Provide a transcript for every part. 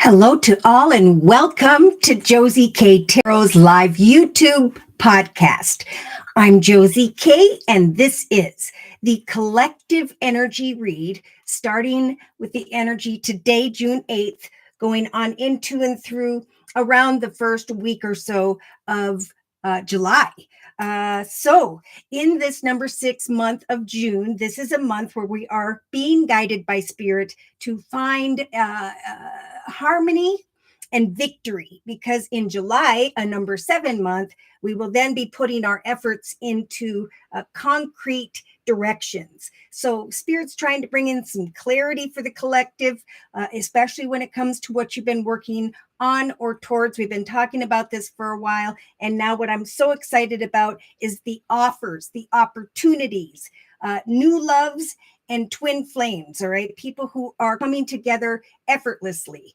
Hello to all and welcome to Josie K Tarot's live YouTube podcast. I'm Josie K and this is the collective energy read starting with the energy today, June 8th, going on into and through around the first week or so of July. So in this number 6 month of June, this is a month where we are being guided by spirit to find harmony and victory, because in July, a number 7 month, we will then be putting our efforts into concrete directions. So spirit's trying to bring in some clarity for the collective, especially when it comes to what you've been working on or towards. We've been talking about this for a while. And now what I'm so excited about is the offers, the opportunities, new loves, and twin flames, all right? People who are coming together effortlessly.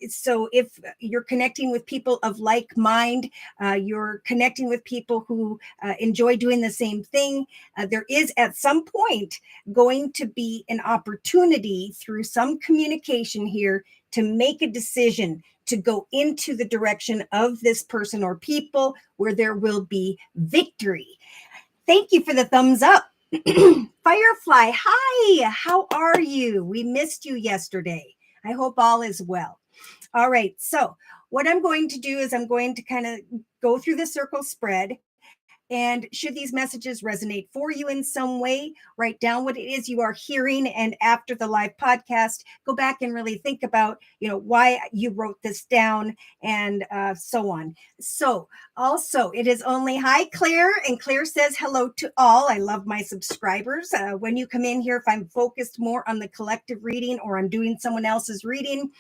So if you're connecting with people of like mind, you're connecting with people who enjoy doing the same thing, there is at some point going to be an opportunity through some communication here to make a decision to go into the direction of this person or people where there will be victory. Thank you for the thumbs up. Firefly, hi, how are you? We missed you yesterday. I hope all is well. All right, so what I'm going to do is I'm going to kind of go through the circle spread. And should these messages resonate for you in some way, write down what it is you are hearing. And after the live podcast, go back and really think about, why you wrote this down and so on. So also, it is only hi, Claire. And Claire says hello to all. I love my subscribers. When you come in here, if I'm focused more on the collective reading or I'm doing someone else's reading,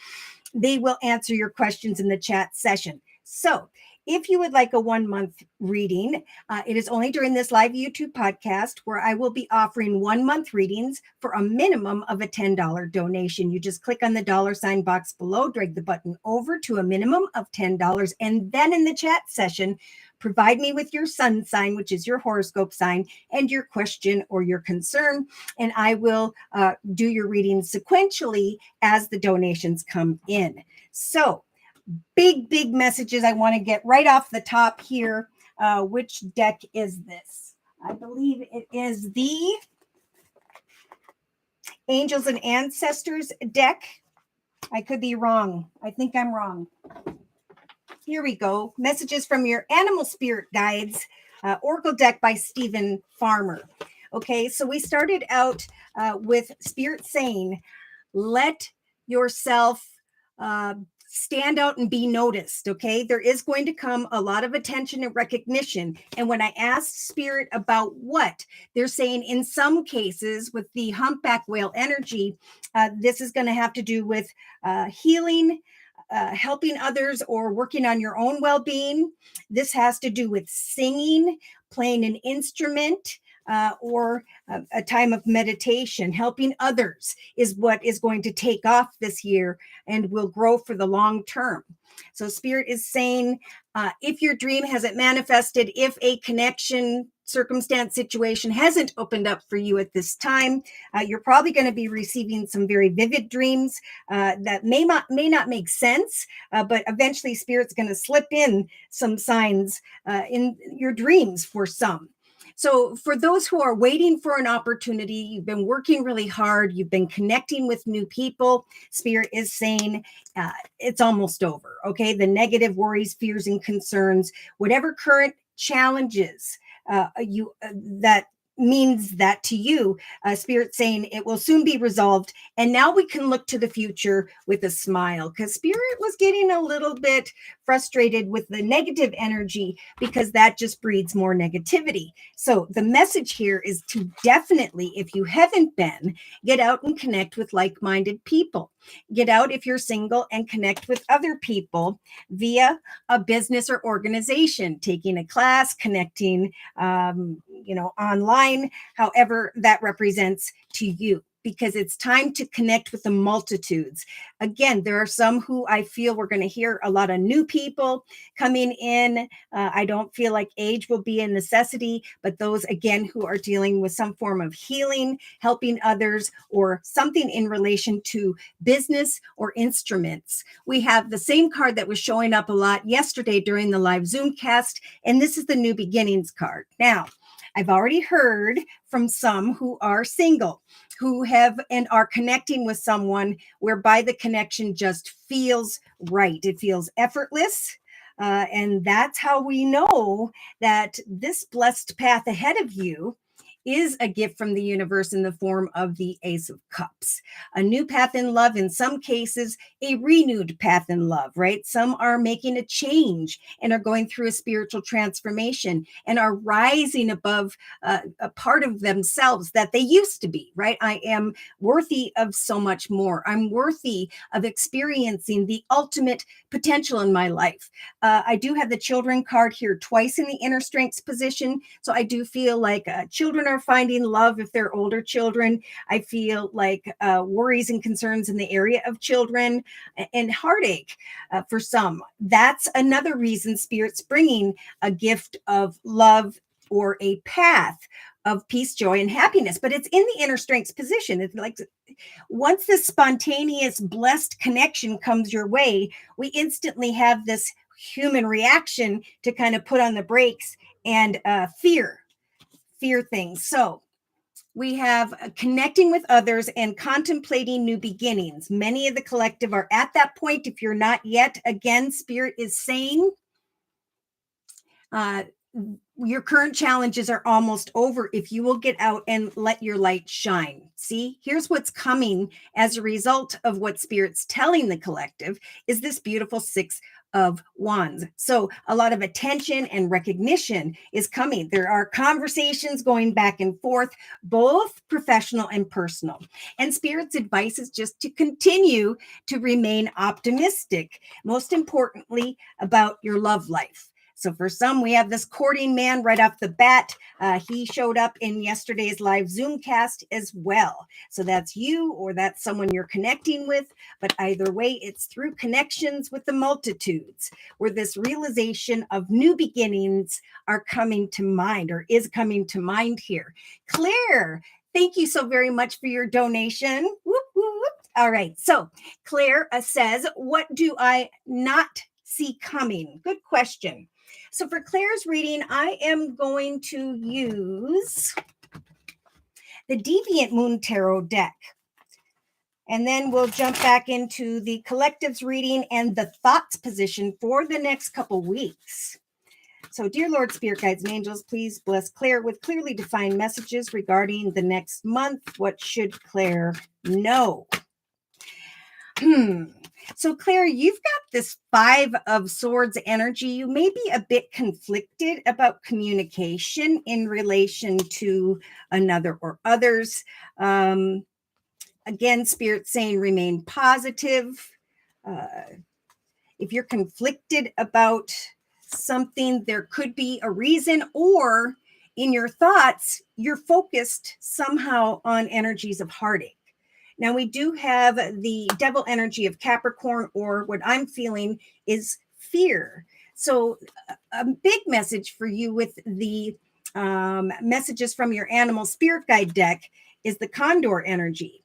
they will answer your questions in the chat session. So if you would like a 1 month reading, it is only during this live YouTube podcast where I will be offering 1 month readings for a minimum of a $10 donation. You just click on the $ box below, drag the button over to a minimum of $10. And then in the chat session, provide me with your sun sign, which is your horoscope sign, and your question or your concern. And I will do your reading sequentially as the donations come in. So big messages I want to get right off the top here. Which deck is this? I believe it is the Angels and Ancestors deck. I could be wrong. I think I'm wrong. Here we go. Messages from your animal spirit guides. Oracle deck by Stephen Farmer. Okay, so we started out with spirit saying, let yourself stand out and be noticed. Okay, there is going to come a lot of attention and recognition. And when I asked spirit about what, they're saying in some cases with the humpback whale energy, this is going to have to do with healing, helping others, or working on your own well-being. This has to do with singing, playing an instrument, or a time of meditation. Helping others is what is going to take off this year and will grow for the long term. So spirit is saying, if your dream hasn't manifested, if a connection, circumstance, situation hasn't opened up for you at this time, you're probably going to be receiving some very vivid dreams that may not make sense, but eventually spirit's going to slip in some signs in your dreams for some. So for those who are waiting for an opportunity, you've been working really hard, you've been connecting with new people, spirit is saying it's almost over. Okay, the negative worries, fears, and concerns, whatever current challenges that means that to you, spirit saying it will soon be resolved. And now we can look to the future with a smile, because spirit was getting a little bit frustrated with the negative energy because that just breeds more negativity. So the message here is to definitely, if you haven't been, get out and connect with like-minded people. Get out if you're single and connect with other people via a business or organization, taking a class, connecting, online, however that represents to you. because it's time to connect with the multitudes. Again, there are some who I feel we're going to hear a lot of new people coming in. I don't feel like age will be a necessity, but those, again, who are dealing with some form of healing, helping others, or something in relation to business or instruments. We have the same card that was showing up a lot yesterday during the live Zoom cast, and this is the New Beginnings card. Now, I've already heard from some who are single, who have and are connecting with someone whereby the connection just feels right. It feels effortless. And that's how we know that this blessed path ahead of you is a gift from the universe in the form of the Ace of Cups. A new path in love, in some cases, a renewed path in love, right? Some are making a change and are going through a spiritual transformation and are rising above a part of themselves that they used to be, right? I am worthy of so much more. I'm worthy of experiencing the ultimate potential in my life. I do have the children card here twice in the inner strengths position. So I do feel like children are finding love if they're older children. I feel like worries and concerns in the area of children and heartache for some. That's another reason Spirit's bringing a gift of love or a path of peace, joy, and happiness. But it's in the inner strengths position. It's like once this spontaneous, blessed connection comes your way, we instantly have this human reaction to kind of put on the brakes and fear things. So we have connecting with others and contemplating new beginnings. Many of the collective are at that point. If you're not yet, again, Spirit is saying your current challenges are almost over if you will get out and let your light shine. See, here's what's coming as a result of what Spirit's telling the collective is this beautiful Six of Wands. So a lot of attention and recognition is coming. There are conversations going back and forth, both professional and personal. And Spirit's advice is just to continue to remain optimistic, most importantly about your love life. So for some, we have this courting man right off the bat. He showed up in yesterday's live Zoom cast as well. So that's you or that's someone you're connecting with. But either way, it's through connections with the multitudes where this realization of new beginnings are coming to mind or is coming to mind here. Claire, thank you so very much for your donation. Whoop, whoop, whoop. All right. So Claire says, what do I not see coming? Good question. So for Claire's reading, I am going to use the Deviant Moon Tarot deck. And then we'll jump back into the collective's reading and the thoughts position for the next couple weeks. So dear Lord, Spirit Guides and Angels, please bless Claire with clearly defined messages regarding the next month. What should Claire know? So Claire, you've got this Five of Swords energy. You may be a bit conflicted about communication in relation to another or others. Again, Spirit saying remain positive. If you're conflicted about something, there could be a reason, or in your thoughts, you're focused somehow on energies of heartache. Now, we do have the devil energy of Capricorn, or what I'm feeling is fear. So a big message for you with the messages from your animal spirit guide deck is the Condor energy.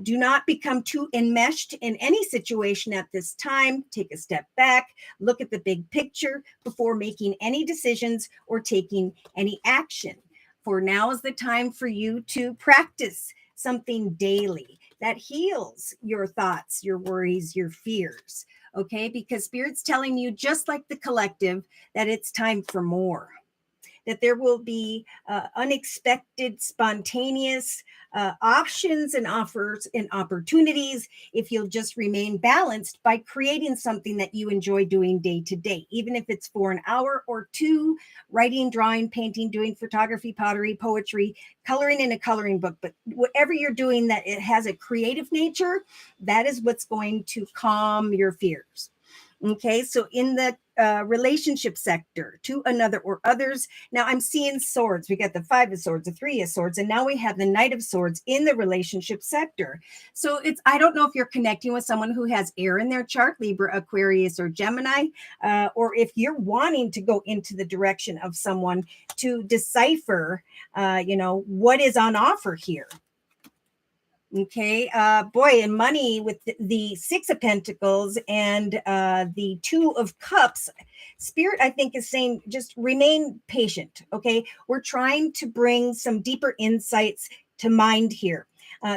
Do not become too enmeshed in any situation at this time. Take a step back, look at the big picture before making any decisions or taking any action. For now is the time for you to practice something daily that heals your thoughts, your worries, your fears, okay? Because Spirit's telling you, just like the collective, that it's time for more, that there will be unexpected, spontaneous options and offers and opportunities if you'll just remain balanced by creating something that you enjoy doing day to day, even if it's for an hour or two, writing, drawing, painting, doing photography, pottery, poetry, coloring in a coloring book. But whatever you're doing that it has a creative nature, that is what's going to calm your fears. Okay, so in the relationship sector, to another or others. Now I'm seeing swords. We got the 5 of swords, the 3 of swords, and now we have the Knight of swords in the relationship sector. So I don't know if you're connecting with someone who has air in their chart, Libra, Aquarius, or Gemini, or if you're wanting to go into the direction of someone to decipher, what is on offer here. Okay, boy, and money with the 6 of Pentacles and the 2 of Cups. Spirit, I think, is saying just remain patient. Okay, we're trying to bring some deeper insights to mind here.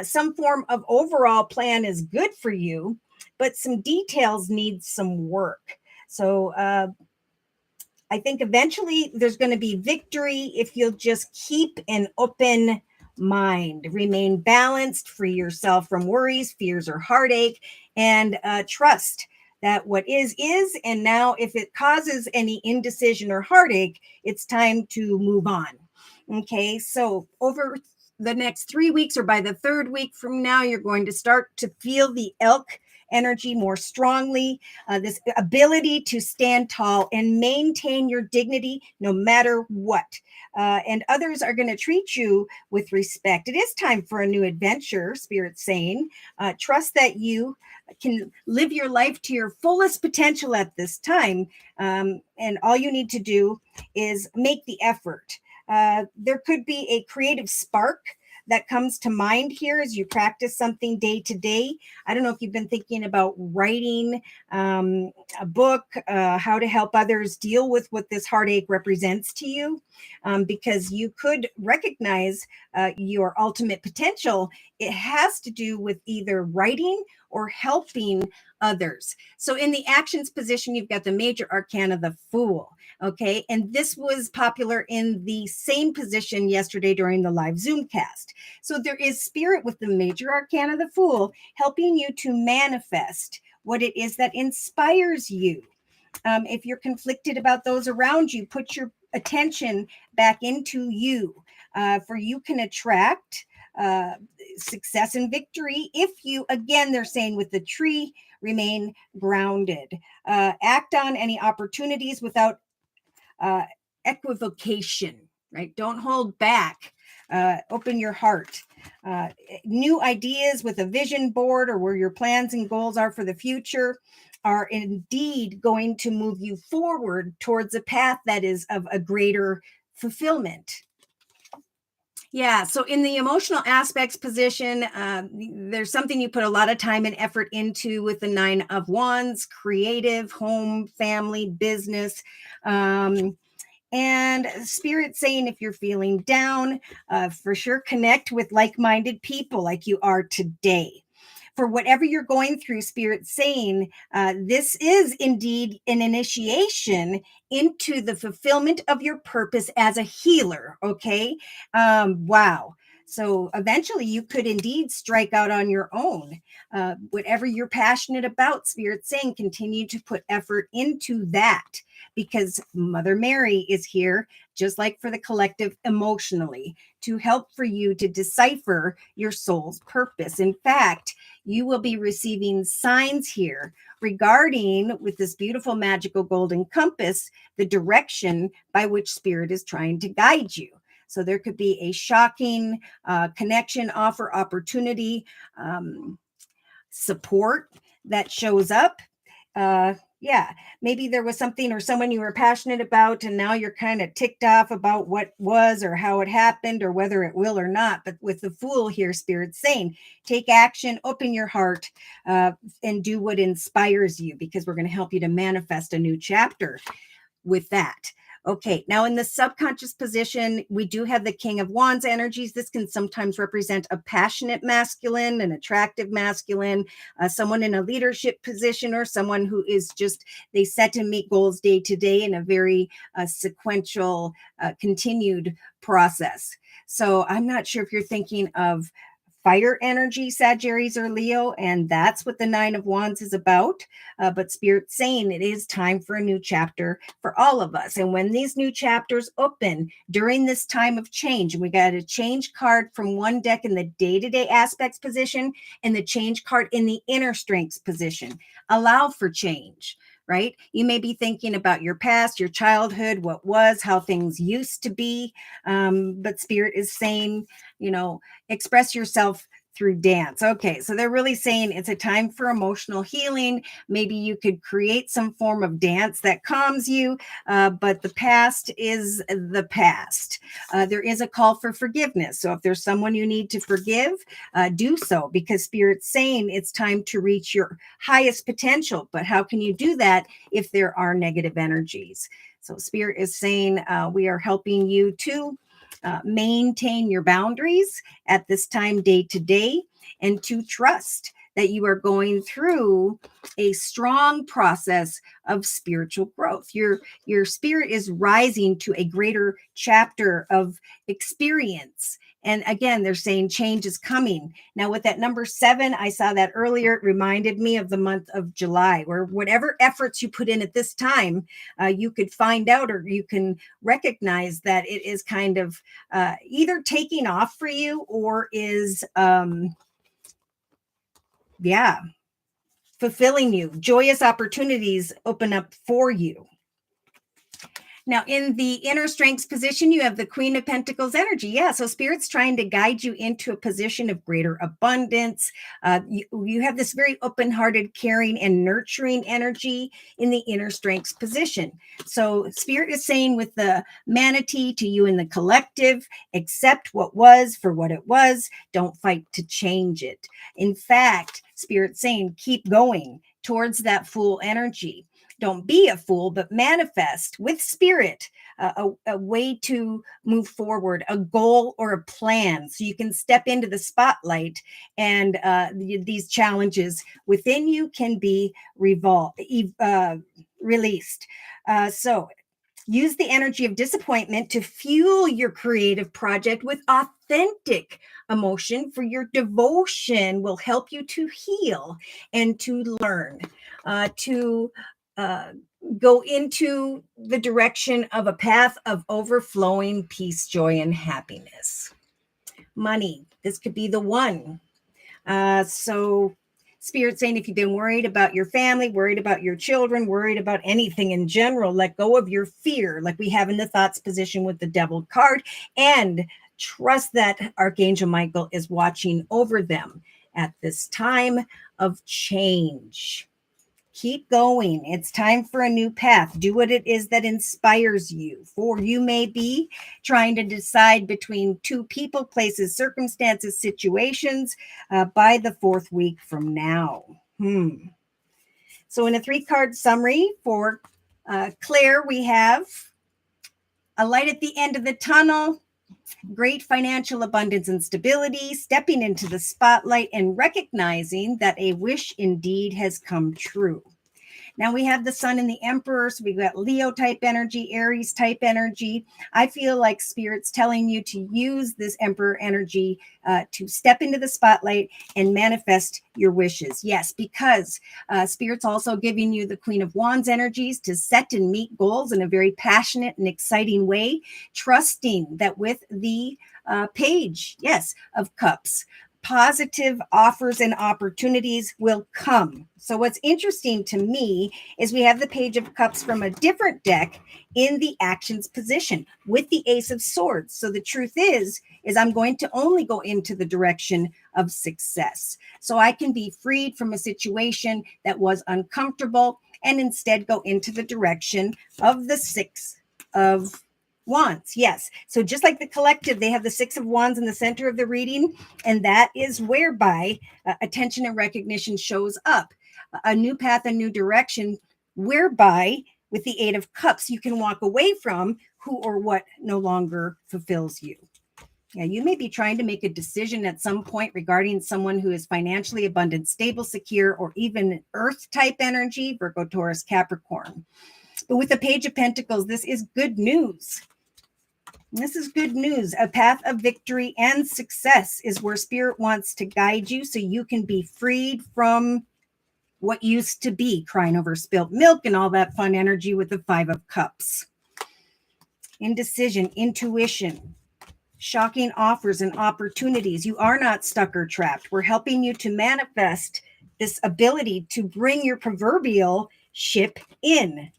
Some form of overall plan is good for you, but some details need some work. So I think eventually there's going to be victory if you'll just keep an open mind, remain balanced, free yourself from worries, fears, or heartache, and trust that what is, and now if it causes any indecision or heartache, it's time to move on. Okay, so over the next 3 weeks, or by the 3rd week from now, you're going to start to feel the elk energy more strongly, this ability to stand tall and maintain your dignity no matter what. And others are going to treat you with respect. It is time for a new adventure, Spirit's saying. Trust that you can live your life to your fullest potential at this time. And all you need to do is make the effort. There could be a creative spark that comes to mind here as you practice something day to day. I don't know if you've been thinking about writing a book, how to help others deal with what this heartache represents to you, because you could recognize your ultimate potential. It has to do with either writing or helping others. So in the actions position, you've got the major arcana, the Fool. Okay, and this was popular in the same position yesterday during the live Zoom cast. So there is Spirit with the major arcana, the Fool, helping you to manifest what it is that inspires you. If you're conflicted about those around you, put your attention back into you, for you can attract success and victory if you, again, they're saying with the Tree, remain grounded. Act on any opportunities without equivocation, right? Don't hold back. Open your heart. New ideas with a vision board, or where your plans and goals are for the future, are indeed going to move you forward towards a path that is of a greater fulfillment. Yeah, so in the emotional aspects position, there's something you put a lot of time and effort into with the 9 of Wands, creative, home, family, business. And Spirit saying if you're feeling down, for sure connect with like-minded people like you are today. For whatever you're going through, Spirit saying this is indeed an initiation into the fulfillment of your purpose as a healer. Okay. Wow. So eventually you could indeed strike out on your own. Whatever you're passionate about, Spirit saying, continue to put effort into that, because Mother Mary is here, just like for the collective emotionally, to help for you to decipher your soul's purpose. In fact, you will be receiving signs here regarding, with this beautiful magical golden compass, the direction by which Spirit is trying to guide you. So there could be a shocking connection, offer, opportunity, support that shows up. Yeah, maybe there was something or someone you were passionate about, and now you're kind of ticked off about what was or how it happened or whether it will or not. But with the Fool here, Spirit's saying, take action, open your heart, and do what inspires you, because we're going to help you to manifest a new chapter with that. Okay, now in the subconscious position, we do have the King of Wands energies. This can sometimes represent a passionate masculine, an attractive masculine, someone in a leadership position, or someone who is just, they set and meet goals day to day in a very sequential, continued process. So I'm not sure if you're thinking of fire energy, Sagittarius or Leo, and that's what the 9 of Wands is about. But Spirit's saying it is time for a new chapter for all of us. And when these new chapters open during this time of change, and we got a change card from one deck in the day-to-day aspects position and the change card in the inner strengths position, allow for change. right? You may be thinking about your past, your childhood, what was, how things used to be. But Spirit is saying, express yourself through dance. Okay, so they're really saying it's a time for emotional healing. Maybe you could create some form of dance that calms you, but the past is the past. There is a call for forgiveness. So if there's someone you need to forgive, do so, because Spirit's saying it's time to reach your highest potential. But how can you do that if there are negative energies? So Spirit is saying we are helping you to maintain your boundaries at this time, day to day, and to trust that you are going through a strong process of spiritual growth. Your spirit is rising to a greater chapter of experience. And again, they're saying change is coming. Now, with that number 7, I saw that earlier. It reminded me of the month of July, where whatever efforts you put in at this time, you could find out, or you can recognize that it is kind of either taking off for you, or is, fulfilling you. Joyous opportunities open up for you. Now, in the inner strengths position, you have the Queen of Pentacles energy. Yeah, so Spirit's trying to guide you into a position of greater abundance. You have this very open-hearted, caring, and nurturing energy in the inner strengths position. So Spirit is saying with the manatee to you in the collective, accept what was for what it was. Don't fight to change it. In fact, Spirit's saying keep going towards that Fool energy. Don't be a fool, but manifest with Spirit a way to move forward, a goal or a plan, so you can step into the spotlight, and these challenges within you can be released. So use the energy of disappointment to fuel your creative project with authentic emotion, for your devotion will help you to heal and to learn, to go into the direction of a path of overflowing peace, joy, and happiness. Money, this could be the one. So Spirit saying if you've been worried about your family, worried about your children, worried about anything in general, let go of your fear, like we have in the thoughts position with the Devil card, and trust that Archangel Michael is watching over them at this time of change. Keep going. It's time for a new path. Do what it is that inspires you. For you may be trying to decide between 2 people, places, circumstances, situations by the 4th week from now. So in a 3-card summary for Claire, we have a light at the end of the tunnel, great financial abundance and stability, stepping into the spotlight and recognizing that a wish indeed has come true. Now we have the Sun and the Emperor, so we've got Leo type energy, Aries type energy. I feel like Spirit's telling you to use this Emperor energy to step into the spotlight and manifest your wishes. Yes, because Spirit's also giving you the Queen of Wands energies to set and meet goals in a very passionate and exciting way, trusting that with the Page, yes, of Cups, positive offers and opportunities will come. So what's interesting to me is we have the Page of Cups from a different deck in the actions position with the Ace of Swords. So the truth is I'm going to only go into the direction of success. So I can be freed from a situation that was uncomfortable and instead go into the direction of the 6 of Wands. Yes. So just like the collective, they have the 6 of Wands in the center of the reading, and that is whereby attention and recognition shows up. A new path, a new direction, whereby with the 8 of Cups, you can walk away from who or what no longer fulfills you. Yeah, you may be trying to make a decision at some point regarding someone who is financially abundant, stable, secure, or even Earth type energy, Virgo, Taurus, Capricorn. But with the Page of Pentacles, this is good news. This is good news. A path of victory and success is where Spirit wants to guide you, so you can be freed from what used to be crying over spilt milk and all that fun energy with the 5 of Cups. Indecision, intuition, shocking offers and opportunities. You are not stuck or trapped. We're helping you to manifest this ability to bring your proverbial ship in.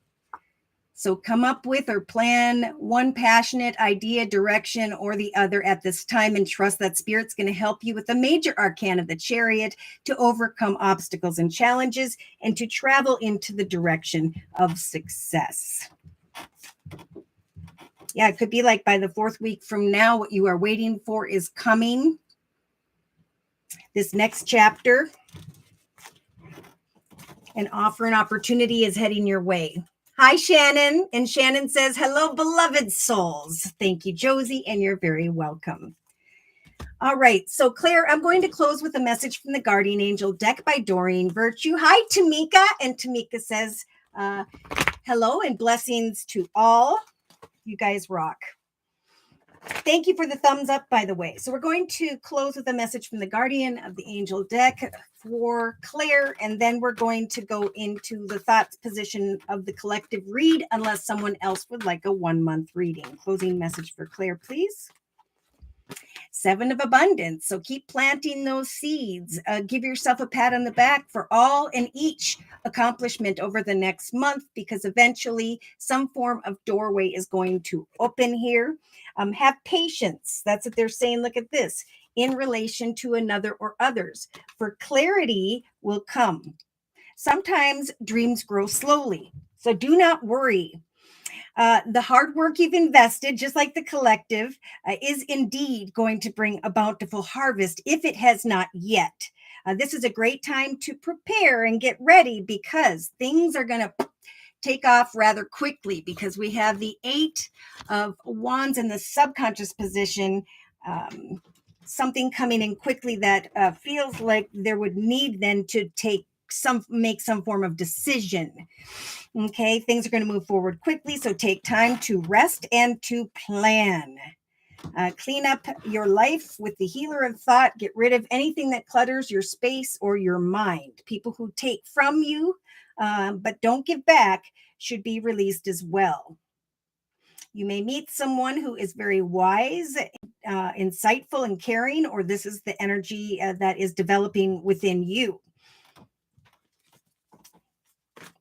So come up with or plan one passionate idea, direction, or the other at this time, and trust that Spirit's going to help you with the major arcana, the Chariot, to overcome obstacles and challenges and to travel into the direction of success. Yeah, it could be like by the 4th week from now, what you are waiting for is coming. This next chapter, an offer and opportunity is heading your way. Hi, Shannon. And Shannon says, hello, beloved souls. Thank you, Josie, and you're very welcome. All right. So, Claire, I'm going to close with a message from the Guardian Angel deck by Doreen Virtue. Hi, Tamika. And Tamika says, hello and blessings to all. You guys rock. Thank you for the thumbs up, by the way. So we're going to close with a message from the Guardian of the Angel deck for Claire, and then we're going to go into the thoughts position of the collective read, unless someone else would like a 1-month reading. Closing message for Claire, please. 7 of Abundance. So keep planting those seeds. Give yourself a pat on the back for all and each accomplishment over the next month, because eventually some form of doorway is going to open here. Have patience. That's what they're saying. Look at this. In relation to another or others. For clarity will come. Sometimes dreams grow slowly. So do not worry. The hard work you've invested, just like the collective, is indeed going to bring a bountiful harvest if it has not yet. This is a great time to prepare and get ready, because things are going to take off rather quickly, because we have the 8 of Wands in the subconscious position. Something coming in quickly that feels like there would need then to make some form of decision. Okay, things are going to move forward quickly, so take time to rest and to plan. Clean up your life with the healer of thought. Get rid of anything that clutters your space or your mind. People who take from you but don't give back should be released as well. You may meet someone who is very wise, insightful, and caring, or this is the energy that is developing within you.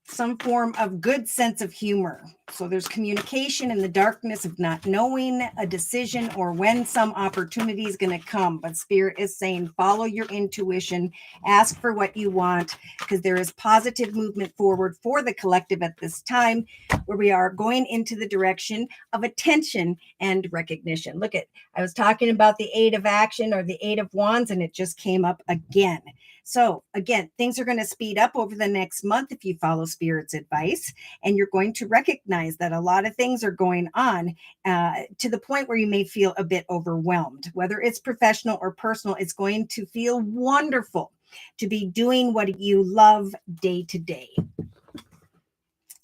Some form of good sense of humor. So there's communication in the darkness of not knowing a decision or when some opportunity is going to come. But Spirit is saying, follow your intuition, ask for what you want, because there is positive movement forward for the collective at this time, where we are going into the direction of attention and recognition. Look at, I was talking about the 8 of action, or the 8 of Wands, and it just came up again. So again, things are going to speed up over the next month if you follow Spirit's advice, and you're going to recognize that a lot of things are going on to the point where you may feel a bit overwhelmed. Whether it's professional or personal, it's going to feel wonderful to be doing what you love day to day.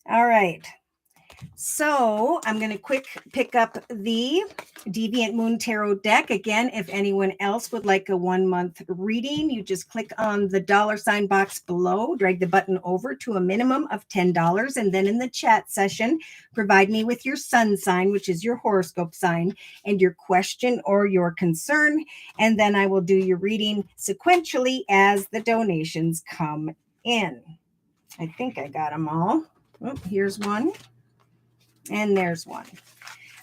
All right. So I'm going to pick up the Deviant Moon Tarot deck. Again, if anyone else would like a 1-month reading, you just click on the $ box below, drag the button over to a minimum of $10, and then in the chat session, provide me with your sun sign, which is your horoscope sign, and your question or your concern, and then I will do your reading sequentially as the donations come in. I think I got them all. Oh, here's one. And there's one.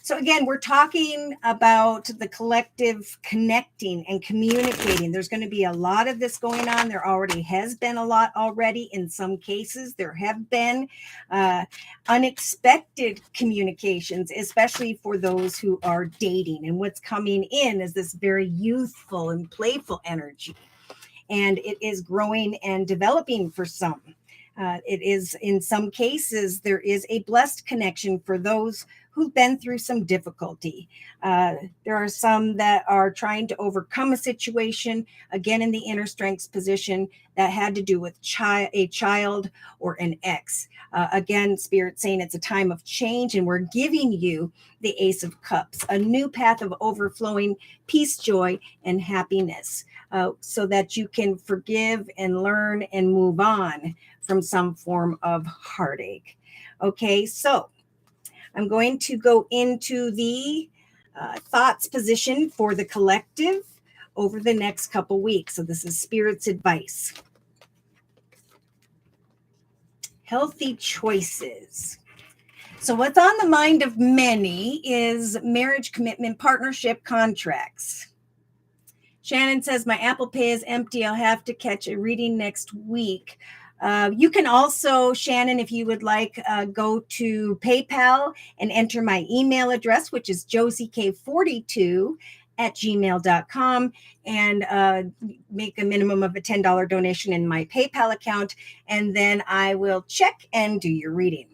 So again, we're talking about the collective connecting and communicating. There's going to be a lot of this going on. There already has been a lot already. In some cases, there have been unexpected communications, especially for those who are dating. And what's coming in is this very youthful and playful energy. And it is growing and developing for some. It is, in some cases, there is a blessed connection for those who've been through some difficulty. There are some that are trying to overcome a situation, again, in the inner strengths position that had to do with a child or an ex. Again, Spirit saying it's a time of change, and we're giving you the Ace of Cups, a new path of overflowing peace, joy, and happiness, so that you can forgive and learn and move on from some form of heartache. Okay, so I'm going to go into the thoughts position for the collective over the next couple weeks. So this is Spirit's advice. Healthy choices. So what's on the mind of many is marriage, commitment, partnership, contracts. Shannon says, my Apple Pay is empty. I'll have to catch a reading next week. You can also, Shannon, if you would like, go to PayPal and enter my email address, which is josiek42@gmail.com, and make a minimum of a $10 donation in my PayPal account, and then I will check and do your reading.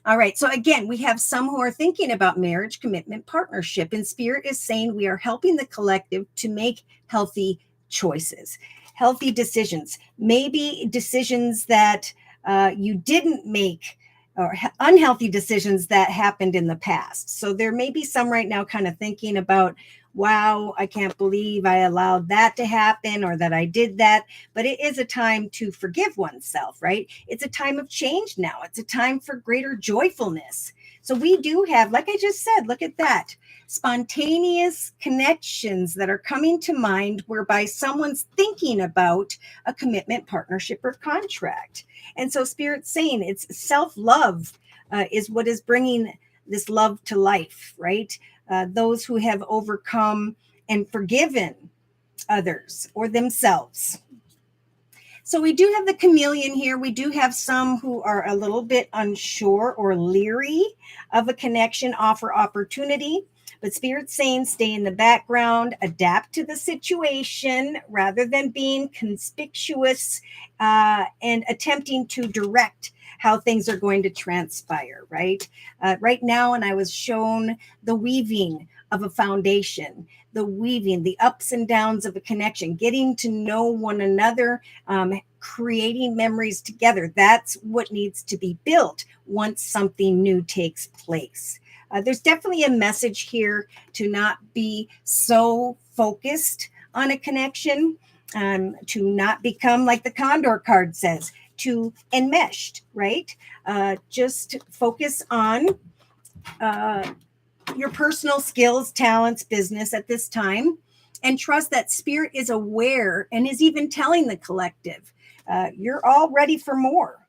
All right. So again, we have some who are thinking about marriage, commitment, partnership, and Spirit is saying we are helping the collective to make healthy choices, healthy decisions, maybe decisions that you didn't make, or unhealthy decisions that happened in the past. So there may be some right now kind of thinking about, wow, I can't believe I allowed that to happen or that I did that. But it is a time to forgive oneself, right? It's a time of change now. It's a time for greater joyfulness. So we do have, like I just said, look at that, spontaneous connections that are coming to mind whereby someone's thinking about a commitment, partnership, or contract. And so Spirit's saying it's self-love is what is bringing this love to life, right? Those who have overcome and forgiven others or themselves. So we do have the chameleon here. We do have some who are a little bit unsure or leery of a connection, offer opportunity. But Spirit's saying stay in the background, adapt to the situation rather than being conspicuous and attempting to direct how things are going to transpire, right? Right now, and I was shown the weaving of a foundation, the weaving, the ups and downs of a connection, getting to know one another, creating memories together. That's what needs to be built once something new takes place. There's definitely a message here to not be so focused on a connection, to not become, like the Condor card says, to enmeshed, right? Just focus on your personal skills, talents, business at this time, and trust that Spirit is aware and is even telling the collective, you're all ready for more.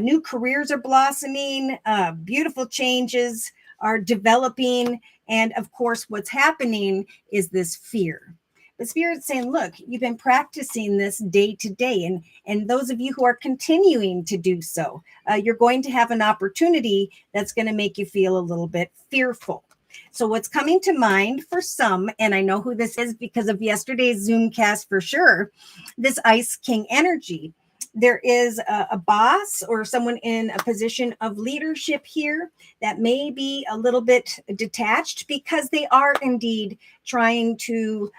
New careers are blossoming, beautiful changes are developing, and of course, what's happening is this fear. The Spirit's saying, look, you've been practicing this day to day, and those of you who are continuing to do so, you're going to have an opportunity that's going to make you feel a little bit fearful. So what's coming to mind for some, and I know who this is because of yesterday's Zoomcast for sure, this Ice King energy. There is a boss or someone in a position of leadership here that may be a little bit detached because they are indeed trying to,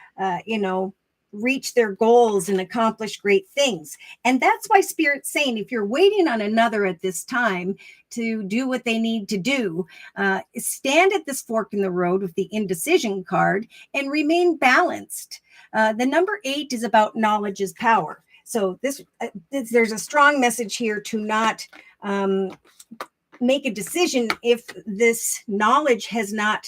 reach their goals and accomplish great things. And that's why Spirit's saying, if you're waiting on another at this time to do what they need to do, stand at this fork in the road with the indecision card and remain balanced. The number 8 is about knowledge is power. So there's a strong message here to not make a decision if this knowledge has not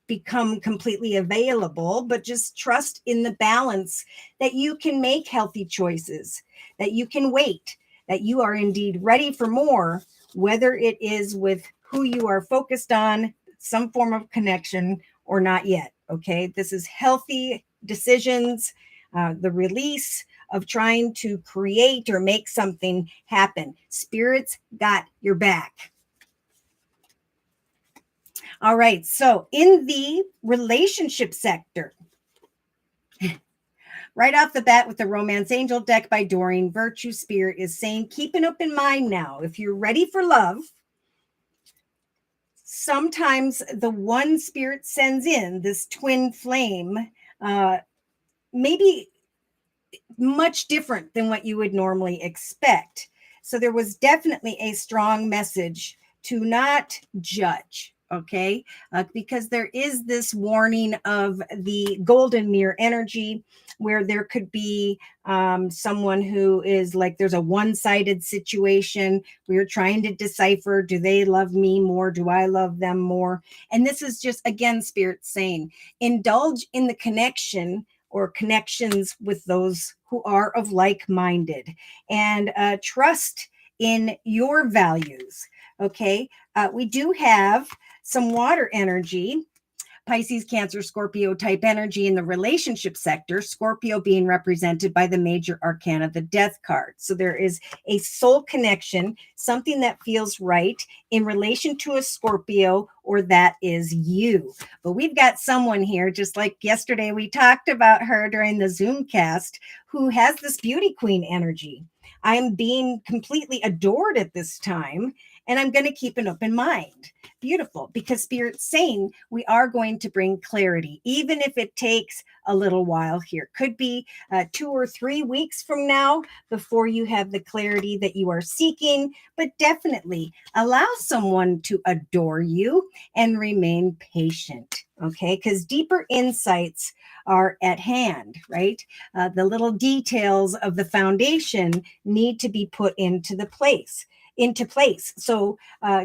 become completely available, but just trust in the balance that you can make healthy choices, that you can wait, that you are indeed ready for more, whether it is with who you are focused on, some form of connection, or not yet. Okay, this is healthy decisions, the release of trying to create or make something happen. Spirit's got your back. All right, so in the relationship sector, right off the bat with the Romance Angel deck by Doreen Virtue, Spirit is saying, keep an open mind now. If you're ready for love, sometimes the one Spirit sends in, this twin flame, maybe much different than what you would normally expect. So there was definitely a strong message to not judge, okay? Because there is this warning of the golden mirror energy where there could be someone who is like, there's a one-sided situation. We're trying to decipher, do they love me more? Do I love them more? And this is just, again, Spirit saying, indulge in the connection or connections with those who are of like-minded, and trust in your values. Okay. We do have some water energy. Pisces, Cancer, Scorpio type energy in the relationship sector, Scorpio being represented by the major arcana, the death card. So there is a soul connection, something that feels right in relation to a Scorpio, or that is you. But we've got someone here, just like yesterday we talked about her during the Zoom cast, who has this beauty queen energy. I'm being completely adored at this time, and I'm going to keep an open mind. Beautiful, because Spirit's saying we are going to bring clarity, even if it takes a little while here. Could be 2 or 3 weeks from now before you have the clarity that you are seeking, but definitely allow someone to adore you and remain patient, okay? Because deeper insights are at hand, right? The little details of the foundation need to be put into place. So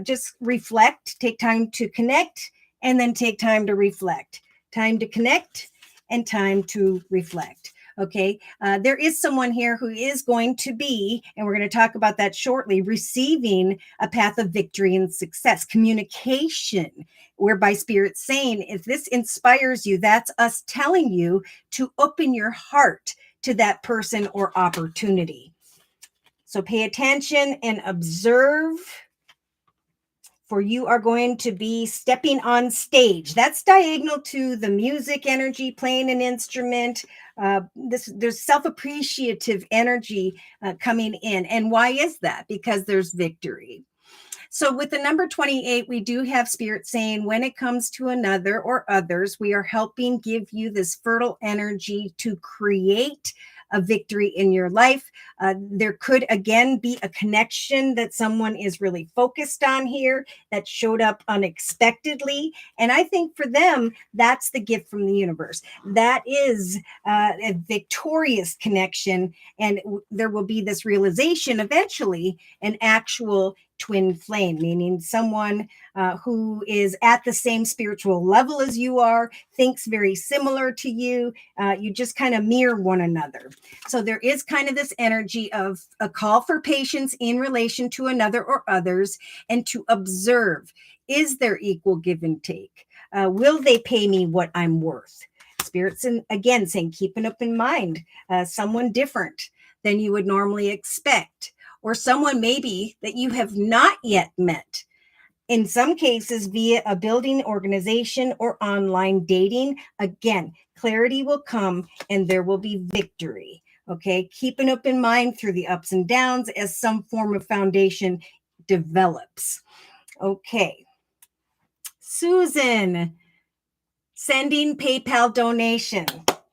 just reflect, take time to connect, and then take time to reflect. Time to connect and time to reflect. Okay. There is someone here who is going to be, and we're going to talk about that shortly, receiving a path of victory and success, communication, whereby Spirit's saying, if this inspires you, that's us telling you to open your heart to that person or opportunity. So pay attention and observe, for you are going to be stepping on stage. That's diagonal to the music energy, playing an instrument. There's self-appreciative energy coming in. And why is that? Because there's victory. So with the number 28, we do have Spirit saying, when it comes to another or others, we are helping give you this fertile energy to create a victory in your life. There could again be a connection that someone is really focused on here that showed up unexpectedly. And I think for them, that's the gift from the universe. That is a victorious connection. And there will be this realization eventually, an actual twin flame, meaning someone who is at the same spiritual level as you are, thinks very similar to you. You just kind of mirror one another. So there is kind of this energy of a call for patience in relation to another or others, and to observe, is there equal give and take? Will they pay me what I'm worth? Spirit's again saying, keep an open mind, someone different than you would normally expect, or someone maybe that you have not yet met. In some cases, via a building organization or online dating. Again, clarity will come and there will be victory. Okay, keep an open mind through the ups and downs as some form of foundation develops. Okay, Susan, sending PayPal donation.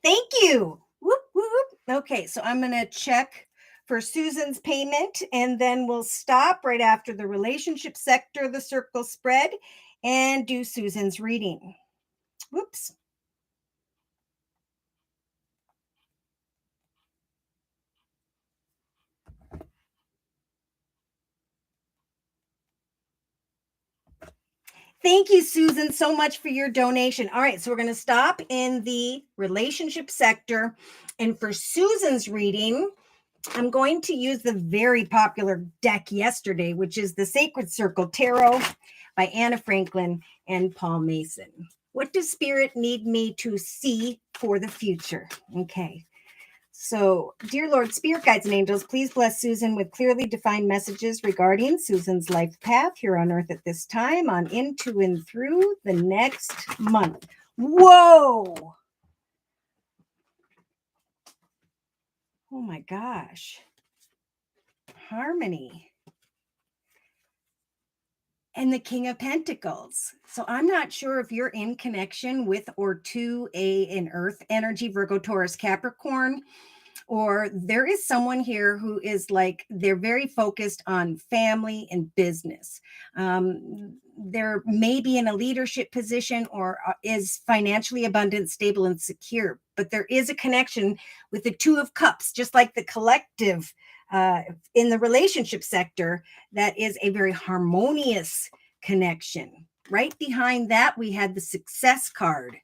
Thank you. Whoop, whoop. Okay, so I'm going to check for Susan's payment, and then we'll stop right after the relationship sector, the circle spread, and do Susan's reading. Whoops. Thank you, Susan, so much for your donation. All right, so we're going to stop in the relationship sector. And for Susan's reading, I'm going to use the very popular deck yesterday, which is the Sacred Circle Tarot by Anna Franklin and Paul Mason. What does Spirit need me to see for the future? Okay. So, dear Lord, Spirit guides and angels, please bless Susan with clearly defined messages regarding Susan's life path here on earth at this time, on into and through the next month. Whoa! Oh my gosh. Harmony. And the King of Pentacles. So I'm not sure if you're in connection with or to an earth energy, Virgo, Taurus, Capricorn, or there is someone here who is like, they're very focused on family and business. They're maybe in a leadership position or is financially abundant, stable, and secure. But there is a connection with the Two of Cups, just like the collective in the relationship sector. That is a very harmonious connection. Right behind that, we had the Success card.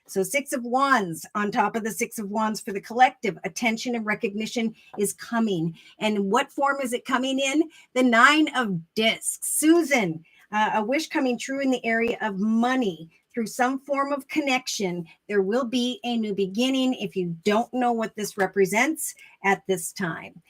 So 6 of Wands on top of the 6 of Wands for the collective. Attention and recognition is coming. And what form is it coming in? The 9 of Discs. Susan, a wish coming true in the area of money through some form of connection. There will be a new beginning if you don't know what this represents at this time.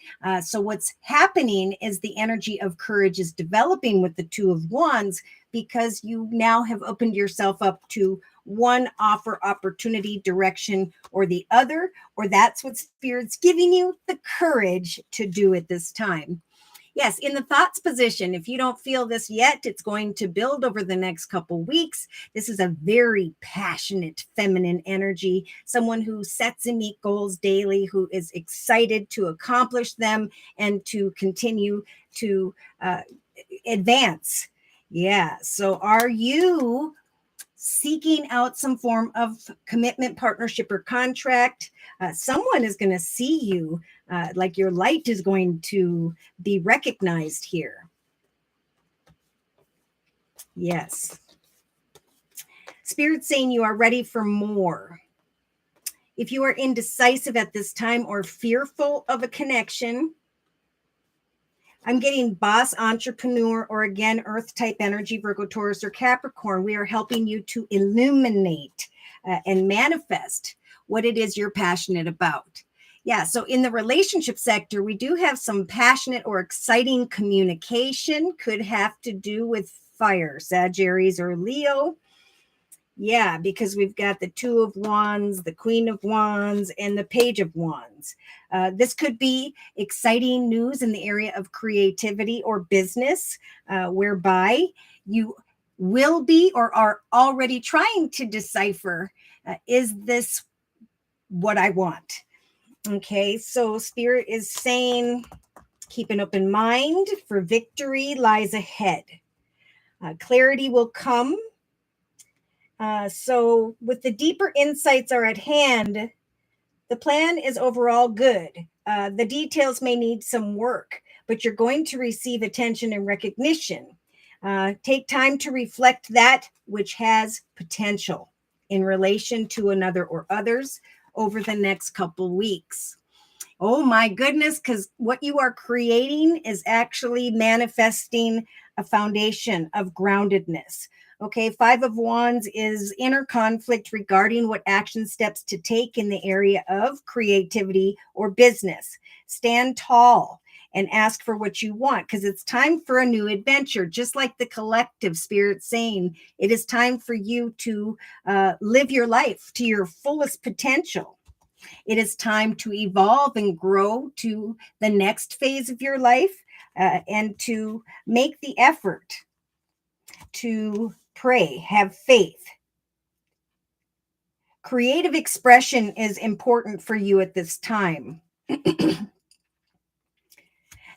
So what's happening is the energy of courage is developing with the 2 of Wands because you now have opened yourself up to one offer, opportunity, direction, or the other, or that's what Spirit's giving you the courage to do at this time. Yes, in the thoughts position, if you don't feel this yet, it's going to build over the next couple weeks. This is a very passionate feminine energy, someone who sets and meet goals daily, who is excited to accomplish them and to continue to advance. Yeah, so are you seeking out some form of commitment, partnership, or contract? Someone is going to see you, like your light is going to be recognized here. Yes. Spirit saying you are ready for more. If you are indecisive at this time or fearful of a connection, I'm getting boss, entrepreneur, or again, earth type energy, Virgo, Taurus, or Capricorn. We are helping you to illuminate and manifest what it is you're passionate about. Yeah, so in the relationship sector, we do have some passionate or exciting communication. Could have to do with fire, Sagittarius or Leo. Yeah, because we've got the 2 of Wands, the Queen of Wands, and the Page of Wands. This could be exciting news in the area of creativity or business, whereby you will be or are already trying to decipher, is this what I want? Okay, so Spirit is saying, keep an open mind, for victory lies ahead. Clarity will come. So with the deeper insights are at hand, the plan is overall good. The details may need some work, but you're going to receive attention and recognition. Take time to reflect that which has potential in relation to another or others over the next couple weeks. Oh my goodness, because what you are creating is actually manifesting a foundation of groundedness. Okay, 5 of Wands is inner conflict regarding what action steps to take in the area of creativity or business. Stand tall and ask for what you want, because it's time for a new adventure. Just like the collective Spirit saying, it is time for you to live your life to your fullest potential. It is time to evolve and grow to the next phase of your life, and to make the effort to pray, have faith. Creative expression is important for you at this time.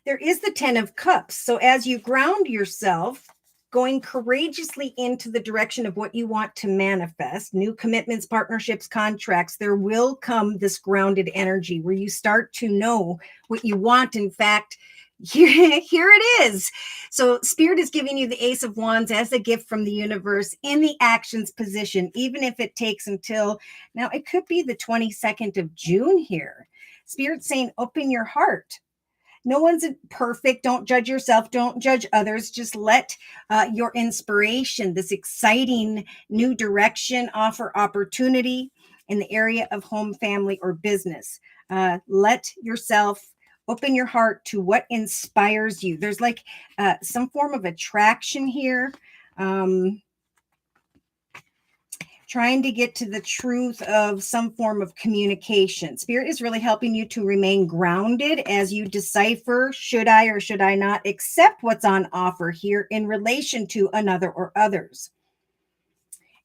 There is the 10 of Cups. So as you ground yourself, going courageously into the direction of what you want to manifest, new commitments, partnerships, contracts, there will come this grounded energy where you start to know what you want. In fact, here it is. So Spirit is giving you the Ace of Wands as a gift from the universe in the actions position, even if it takes until, now it could be the 22nd of June here. Spirit saying, open your heart. No one's perfect. Don't judge yourself. Don't judge others. Just let your inspiration, this exciting new direction, offer opportunity in the area of home, family, or business. Let yourself open your heart to what inspires you. There's like some form of attraction here. Trying to get to the truth of some form of communication. Spirit is really helping you to remain grounded as you decipher, should I or should I not accept what's on offer here in relation to another or others.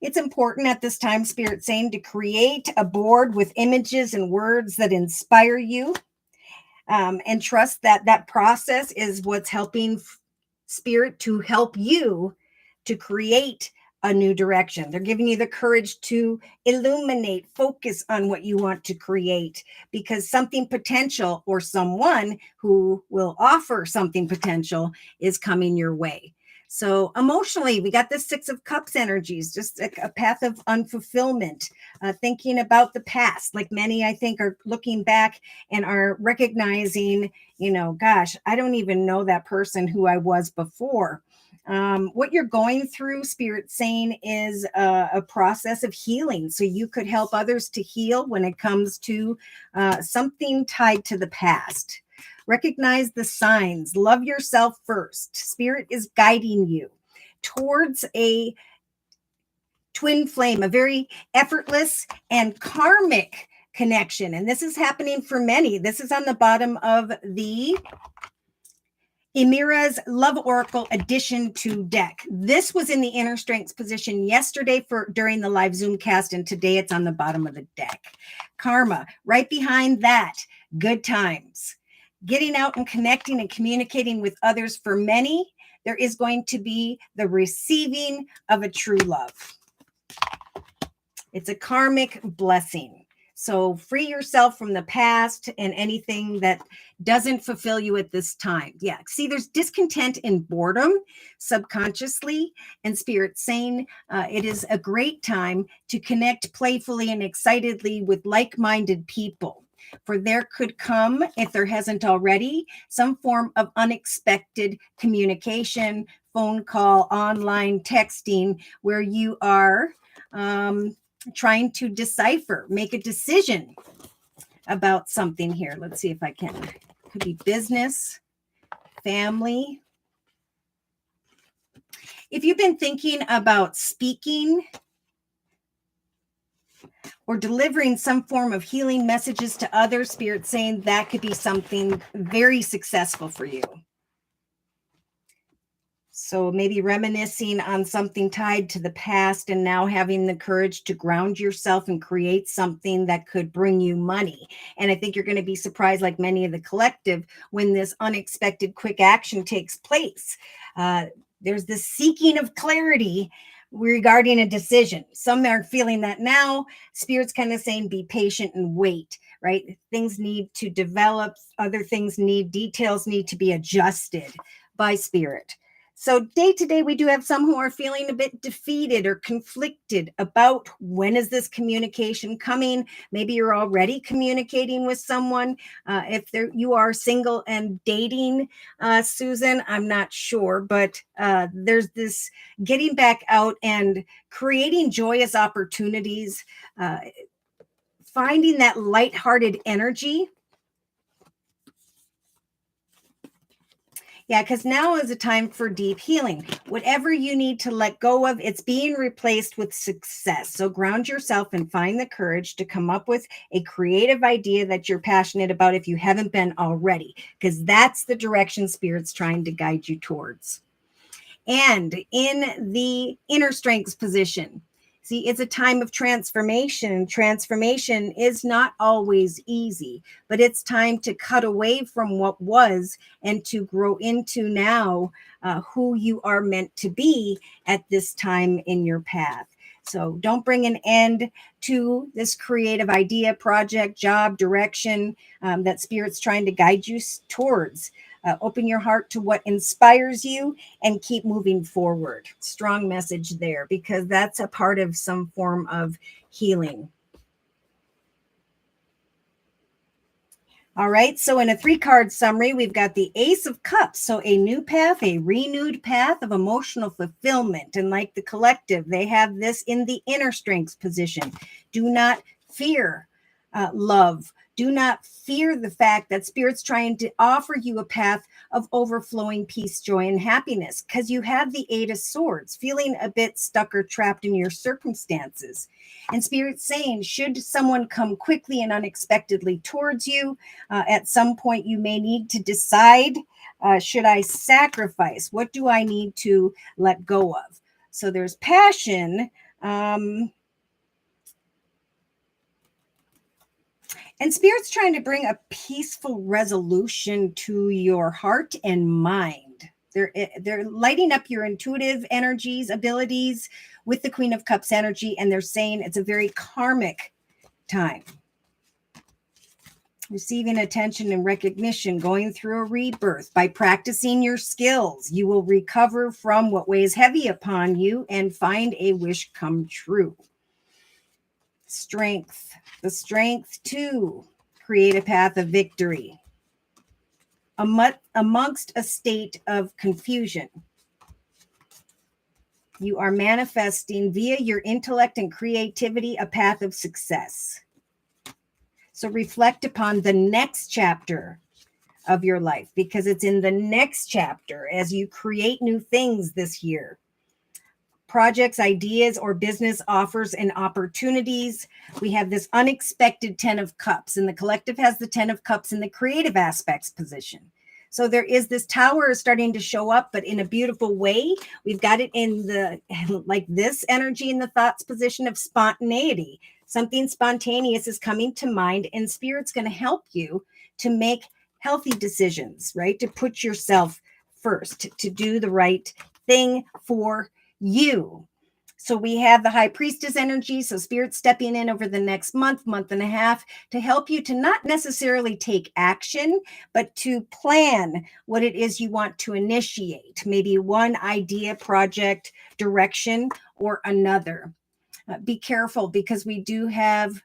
It's important at this time, Spirit saying, to create a board with images and words that inspire you, and trust that that process is what's helping Spirit to help you to create a new direction. They're giving you the courage to illuminate, focus on what you want to create, because something potential or someone who will offer something potential is coming your way. So emotionally, we got the Six of Cups energies, just a path of unfulfillment, thinking about the past. Like many, I think, are looking back and are recognizing, gosh, I don't even know that person who I was before. What you're going through, Spirit saying, is a process of healing. So you could help others to heal when it comes to something tied to the past. Recognize the signs. Love yourself first. Spirit is guiding you towards a twin flame, a very effortless and karmic connection. And this is happening for many. This is on the bottom of the Emira's Love Oracle Edition 2 deck. This was in the inner strengths position yesterday during the live Zoom cast, and today it's on the bottom of the deck. Karma, right behind that, good times. Getting out and connecting and communicating with others. For many, there is going to be the receiving of a true love. It's a karmic blessing. So free yourself from the past and anything that doesn't fulfill you at this time. Yeah. See, there's discontent and boredom subconsciously, and Spirit saying it is a great time to connect playfully and excitedly with like-minded people. For there could come, if there hasn't already, some form of unexpected communication, phone call, online texting, where you are trying to decipher, make a decision about something here. Let's see if I can. Could be business, family. If you've been thinking about speaking or delivering some form of healing messages to others, Spirit saying that could be something very successful for you. So maybe reminiscing on something tied to the past and now having the courage to ground yourself and create something that could bring you money. And I think you're going to be surprised, like many of the collective, when this unexpected quick action takes place. There's this seeking of clarity regarding a decision. Some are feeling that now. Spirit's kind of saying be patient and wait, right? Things need to develop. Other things details need to be adjusted by Spirit. So day to day, we do have some who are feeling a bit defeated or conflicted about when is this communication coming. Maybe you're already communicating with someone. If you are single and dating, Susan, I'm not sure, but there's this getting back out and creating joyous opportunities, finding that lighthearted energy. Yeah, because now is a time for deep healing. Whatever you need to let go of, it's being replaced with success. So ground yourself and find the courage to come up with a creative idea that you're passionate about if you haven't been already, because that's the direction Spirit's trying to guide you towards. And in the inner strengths position, see, it's a time of transformation. Transformation is not always easy, but it's time to cut away from what was and to grow into now who you are meant to be at this time in your path. So don't bring an end to this creative idea, project, job, direction that Spirit's trying to guide you towards. Open your heart to what inspires you and keep moving forward. Strong message there, because that's a part of some form of healing. All right, so in a 3-card summary, we've got the Ace of Cups. So a new path, a renewed path of emotional fulfillment. And like the collective, they have this in the inner strengths position. Do not fear love. Do not fear the fact that Spirit's trying to offer you a path of overflowing peace, joy, and happiness, because you have the 8 of Swords, feeling a bit stuck or trapped in your circumstances. And Spirit's saying, should someone come quickly and unexpectedly towards you, at some point you may need to decide, should I sacrifice? What do I need to let go of? So there's passion. And Spirit's trying to bring a peaceful resolution to your heart and mind. They're lighting up your intuitive energies, abilities with the Queen of Cups energy, and they're saying it's a very karmic time. Receiving attention and recognition, going through a rebirth. By practicing your skills, you will recover from what weighs heavy upon you and find a wish come true. Strength, the strength to create a path of victory amongst a state of confusion. You are manifesting via your intellect and creativity a path of success. So reflect upon the next chapter of your life, because it's in the next chapter as you create new things this year. Projects, ideas, or business offers and opportunities. We have this unexpected 10 of Cups, and the collective has the 10 of Cups in the creative aspects position. So there is this tower starting to show up, but in a beautiful way. We've got it in the, like this energy in the thoughts position of spontaneity. Something spontaneous is coming to mind, and Spirit's going to help you to make healthy decisions, right? To put yourself first, to do the right thing for you. So we have the High Priestess energy. So Spirit's stepping in over the next month and a half to help you to not necessarily take action, but to plan what it is you want to initiate. Maybe one idea, project, direction, or another. Be careful, because we do have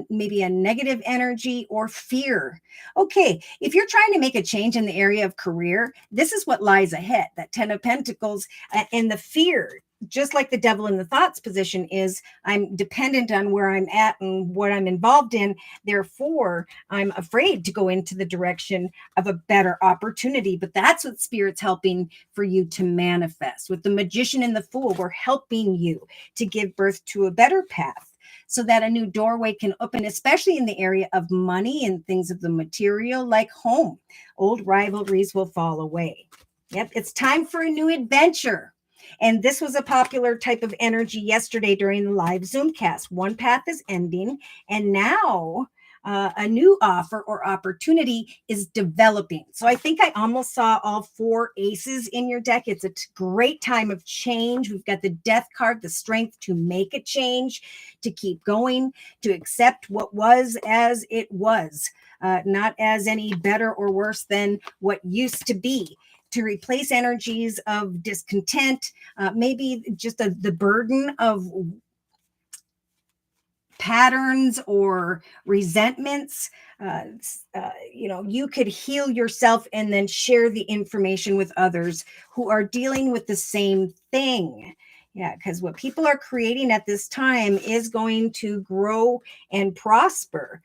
maybe a negative energy or fear. Okay, if you're trying to make a change in the area of career, this is what lies ahead. That 10 of Pentacles and the fear, just like the devil in the thoughts position, is I'm dependent on where I'm at and what I'm involved in. Therefore, I'm afraid to go into the direction of a better opportunity. But that's what Spirit's helping for you to manifest. With the Magician and the Fool, we're helping you to give birth to a better path so that a new doorway can open, especially in the area of money and things of the material like home. Old rivalries will fall away. Yep, it's time for a new adventure. And this was a popular type of energy yesterday during the live Zoomcast. One path is ending, and now a new offer or opportunity is developing. So I think I almost saw all 4 aces in your deck. It's a great time of change. We've got the Death card, the strength to make a change, to keep going, to accept what was as it was, not as any better or worse than what used to be. To replace energies of discontent, maybe just the burden of patterns or resentments. You could heal yourself and then share the information with others who are dealing with the same thing. Yeah, because what people are creating at this time is going to grow and prosper.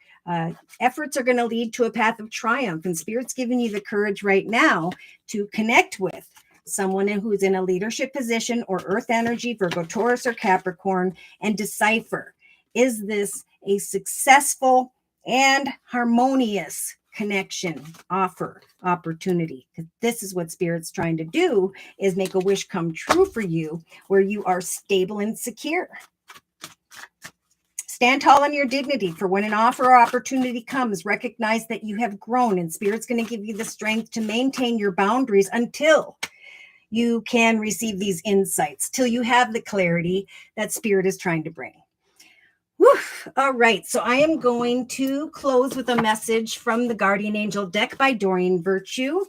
Efforts are going to lead to a path of triumph, and Spirit's giving you the courage right now to connect with someone who's in a leadership position or earth energy, Virgo, Taurus, or Capricorn, and decipher, is this a successful and harmonious connection, offer, opportunity? Because this is what Spirit's trying to do, is make a wish come true for you where you are stable and secure. Stand tall in your dignity, for when an offer or opportunity comes, recognize that you have grown, and Spirit's going to give you the strength to maintain your boundaries until you can receive these insights, till you have the clarity that Spirit is trying to bring. Whew. All right, so I am going to close with a message from the Guardian Angel deck by Doreen Virtue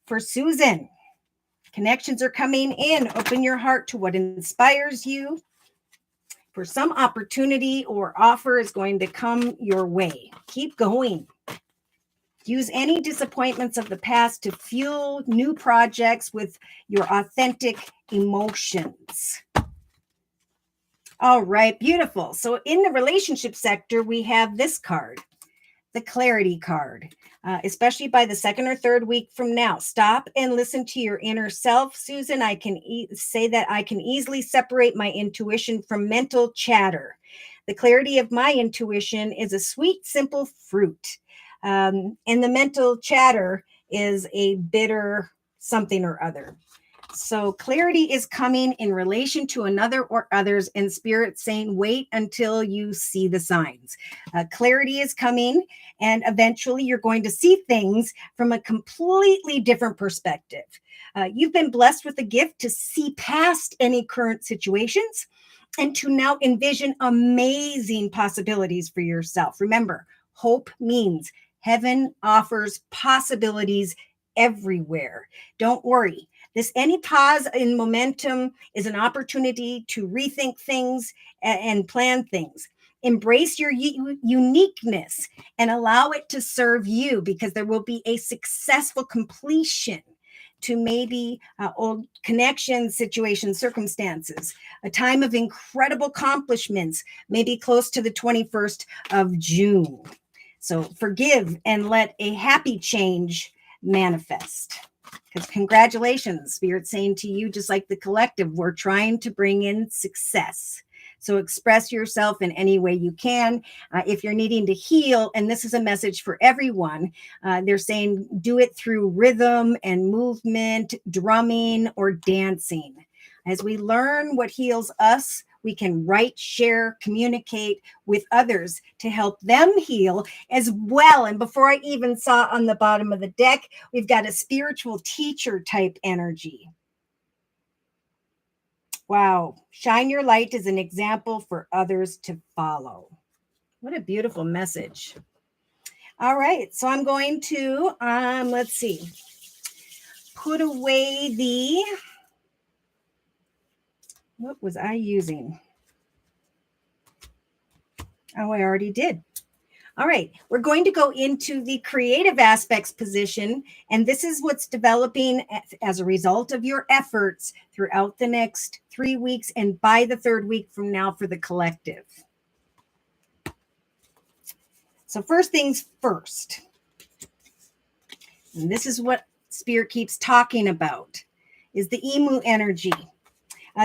for Susan. Connections are coming in. Open your heart to what inspires you. For some opportunity or offer is going to come your way. Keep going. Use any disappointments of the past to fuel new projects with your authentic emotions. All right, beautiful. So in the relationship sector, we have this card, the Clarity card, especially by the 2nd or 3rd week from now. Stop and listen to your inner self. Susan, I can say that I can easily separate my intuition from mental chatter. The clarity of my intuition is a sweet, simple fruit. And the mental chatter is a bitter something or other. So clarity is coming in relation to another or others, and Spirit saying, wait until you see the signs. Clarity is coming, and eventually you're going to see things from a completely different perspective. You've been blessed with the gift to see past any current situations and to now envision amazing possibilities for yourself. Remember, hope means Heaven offers possibilities everywhere. Don't worry. This any pause in momentum is an opportunity to rethink things and plan things. Embrace your uniqueness and allow it to serve you, because there will be a successful completion to maybe old connections, situations, circumstances, a time of incredible accomplishments, maybe close to the 21st of June. So forgive and let a happy change manifest. Because congratulations, Spirit's saying to you, just like the collective, we're trying to bring in success. So express yourself in any way you can. If you're needing to heal, and this is a message for everyone, they're saying do it through rhythm and movement, drumming, or dancing. As we learn what heals us, we can write, share, communicate with others to help them heal as well. And before I even saw on the bottom of the deck, we've got a spiritual teacher type energy. Wow. Shine your light as an example for others to follow. What a beautiful message. All right. So I'm going to, let's see, put away the, what was I using? Oh, I already did. All right, we're going to go into the creative aspects position, and this is what's developing as a result of your efforts throughout the next 3 weeks and by the third week from now for the collective. So first things first, and this is what Spirit keeps talking about, is the emu energy.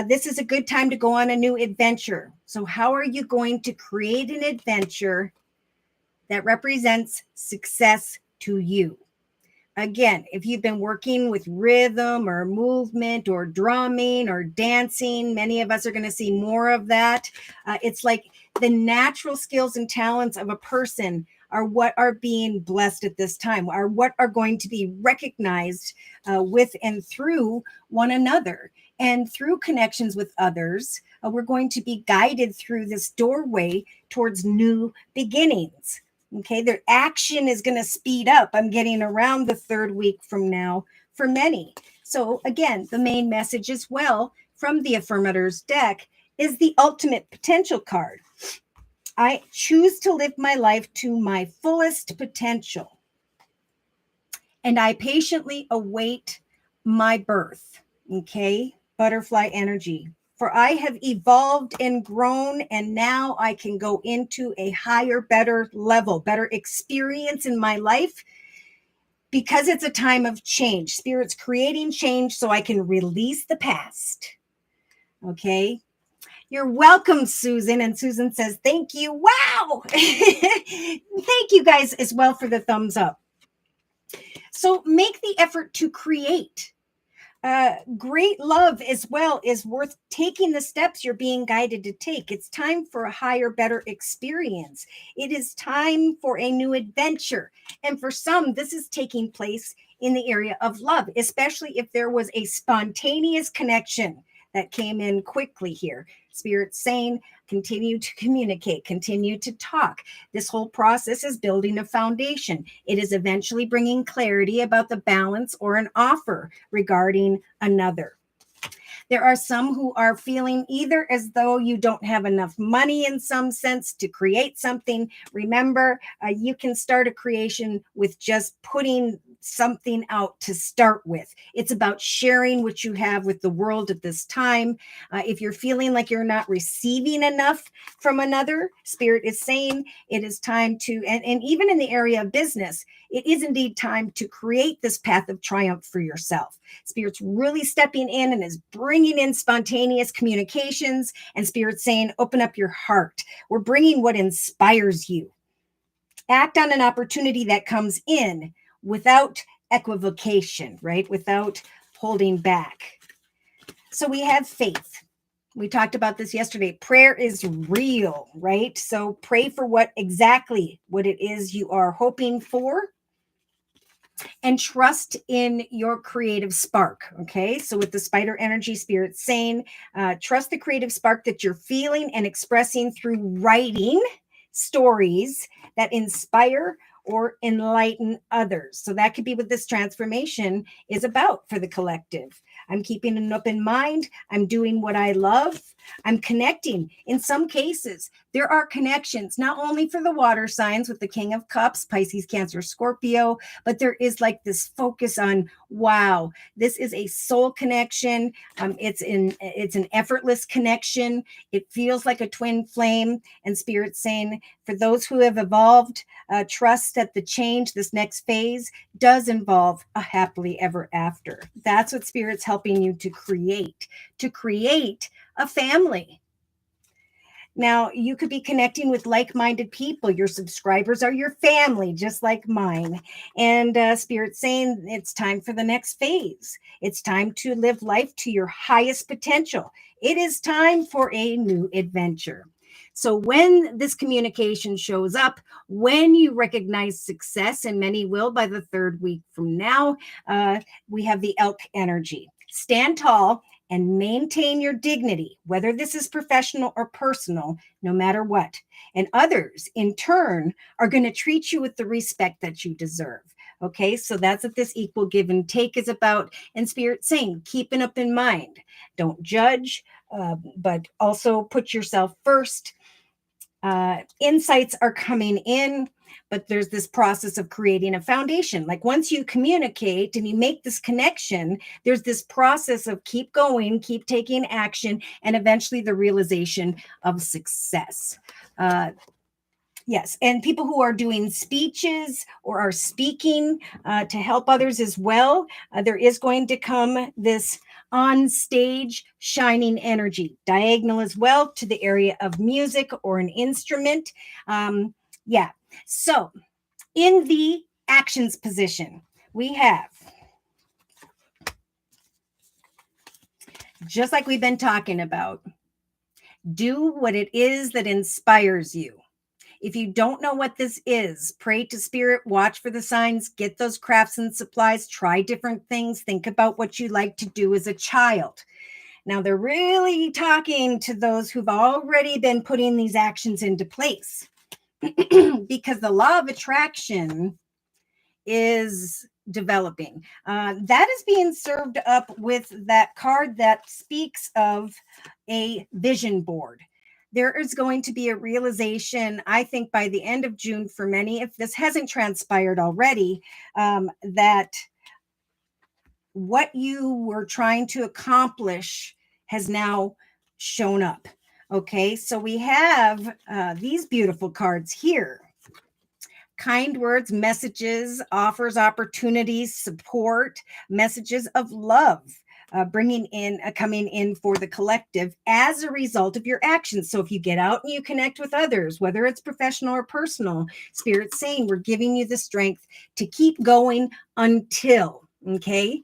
This is a good time to go on a new adventure. So how are you going to create an adventure that represents success to you? Again, if you've been working with rhythm or movement or drumming or dancing, many of us are going to see more of that. It's like the natural skills and talents of a person are what are being blessed at this time, are what are going to be recognized with and through one another. And through connections with others, we're going to be guided through this doorway towards new beginnings. Okay, their action is going to speed up. I'm getting around the third week from now for many. So again, the main message as well from the Affirmators deck is the ultimate potential card. I choose to live my life to my fullest potential, and I patiently await my birth. Okay, butterfly energy. For I have evolved and grown, and now I can go into a higher, better level, better experience in my life, because it's a time of change. Spirit's creating change so I can release the past. Okay. You're welcome, Susan. And Susan says, thank you. Wow. Thank you guys as well for the thumbs up. So make the effort to create. Great love as well is worth taking the steps you're being guided to take. It's time for a higher, better experience. It is time for a new adventure. And for some, this is taking place in the area of love, especially if there was a spontaneous connection that came in quickly here. Spirit's saying, continue to communicate, continue to talk. This whole process is building a foundation. It is eventually bringing clarity about the balance or an offer regarding another. There are some who are feeling either as though you don't have enough money in some sense to create something. Remember, you can start a creation with just putting something out to start with. It's about sharing what you have with the world at this time. If you're feeling like you're not receiving enough from another, Spirit is saying it is time to, and even in the area of business, it is indeed time to create this path of triumph for yourself. Spirit's really stepping in and is bringing in spontaneous communications, and Spirit's saying, open up your heart. We're bringing what inspires you. Act on an opportunity that comes in without equivocation, right? Without holding back. So we have faith. We talked about this yesterday. Prayer is real, right? So pray for what it is you are hoping for, and trust in your creative spark. Okay. So with the spider energy, Spirit saying, trust the creative spark that you're feeling and expressing through writing stories that inspire or enlighten others. So that could be what this transformation is about for the collective. I'm keeping an open mind. I'm doing what I love. I'm connecting. In some cases, there are connections, not only for the water signs with the King of Cups, Pisces, Cancer, Scorpio, but there is like this focus on, wow, this is a soul connection. It's an effortless connection. It feels like a twin flame, and Spirit's saying, for those who have evolved, trust that the change, this next phase, does involve a happily ever after. That's what Spirit's helping you to create a family. Now, you could be connecting with like-minded people. Your subscribers are your family, just like mine. And Spirit's saying it's time for the next phase. It's time to live life to your highest potential. It is time for a new adventure. So when this communication shows up, when you recognize success, and many will by the third week from now, we have the elk energy. Stand tall and maintain your dignity, whether this is professional or personal, no matter what. And others, in turn, are going to treat you with the respect that you deserve. Okay, so that's what this equal give and take is about. And Spirit saying, keep an open mind. Don't judge, but also put yourself first. Insights are coming in, but there's this process of creating a foundation. Like once you communicate and you make this connection, there's this process of keep going, keep taking action, and eventually the realization of success. Yes, and people who are doing speeches or are speaking to help others as well, there is going to come this on stage shining energy, diagonal as well to the area of music or an instrument. Yeah, so in the actions position, we have, just like we've been talking about, do what it is that inspires you. If you don't know what this is, pray to Spirit, watch for the signs, get those crafts and supplies, try different things, think about what you like to do as a child. Now, they're really talking to those who've already been putting these actions into place because the law of attraction is developing. That is being served up with that card that speaks of a vision board. There is going to be a realization, I think, by the end of June for many, if this hasn't transpired already, that what you were trying to accomplish has now shown up. Okay, so we have these beautiful cards here. Kind words, messages, offers, opportunities, support, messages of love. Coming in for the collective as a result of your actions. So if you get out and you connect with others, whether it's professional or personal, Spirit's saying we're giving you the strength to keep going until, okay?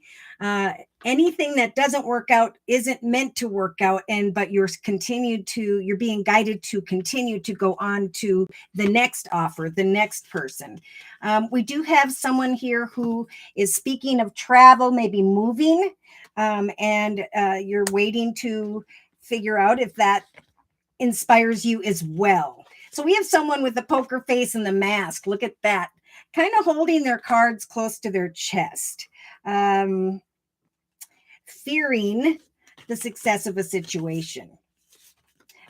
Anything that doesn't work out isn't meant to work out, but you're being guided to continue to go on to the next offer, the next person. We do have someone here who is speaking of travel, maybe moving, and you're waiting to figure out if that inspires you as well. So we have someone with the poker face and the mask. Look at that, kind of holding their cards close to their chest. Fearing the success of a situation.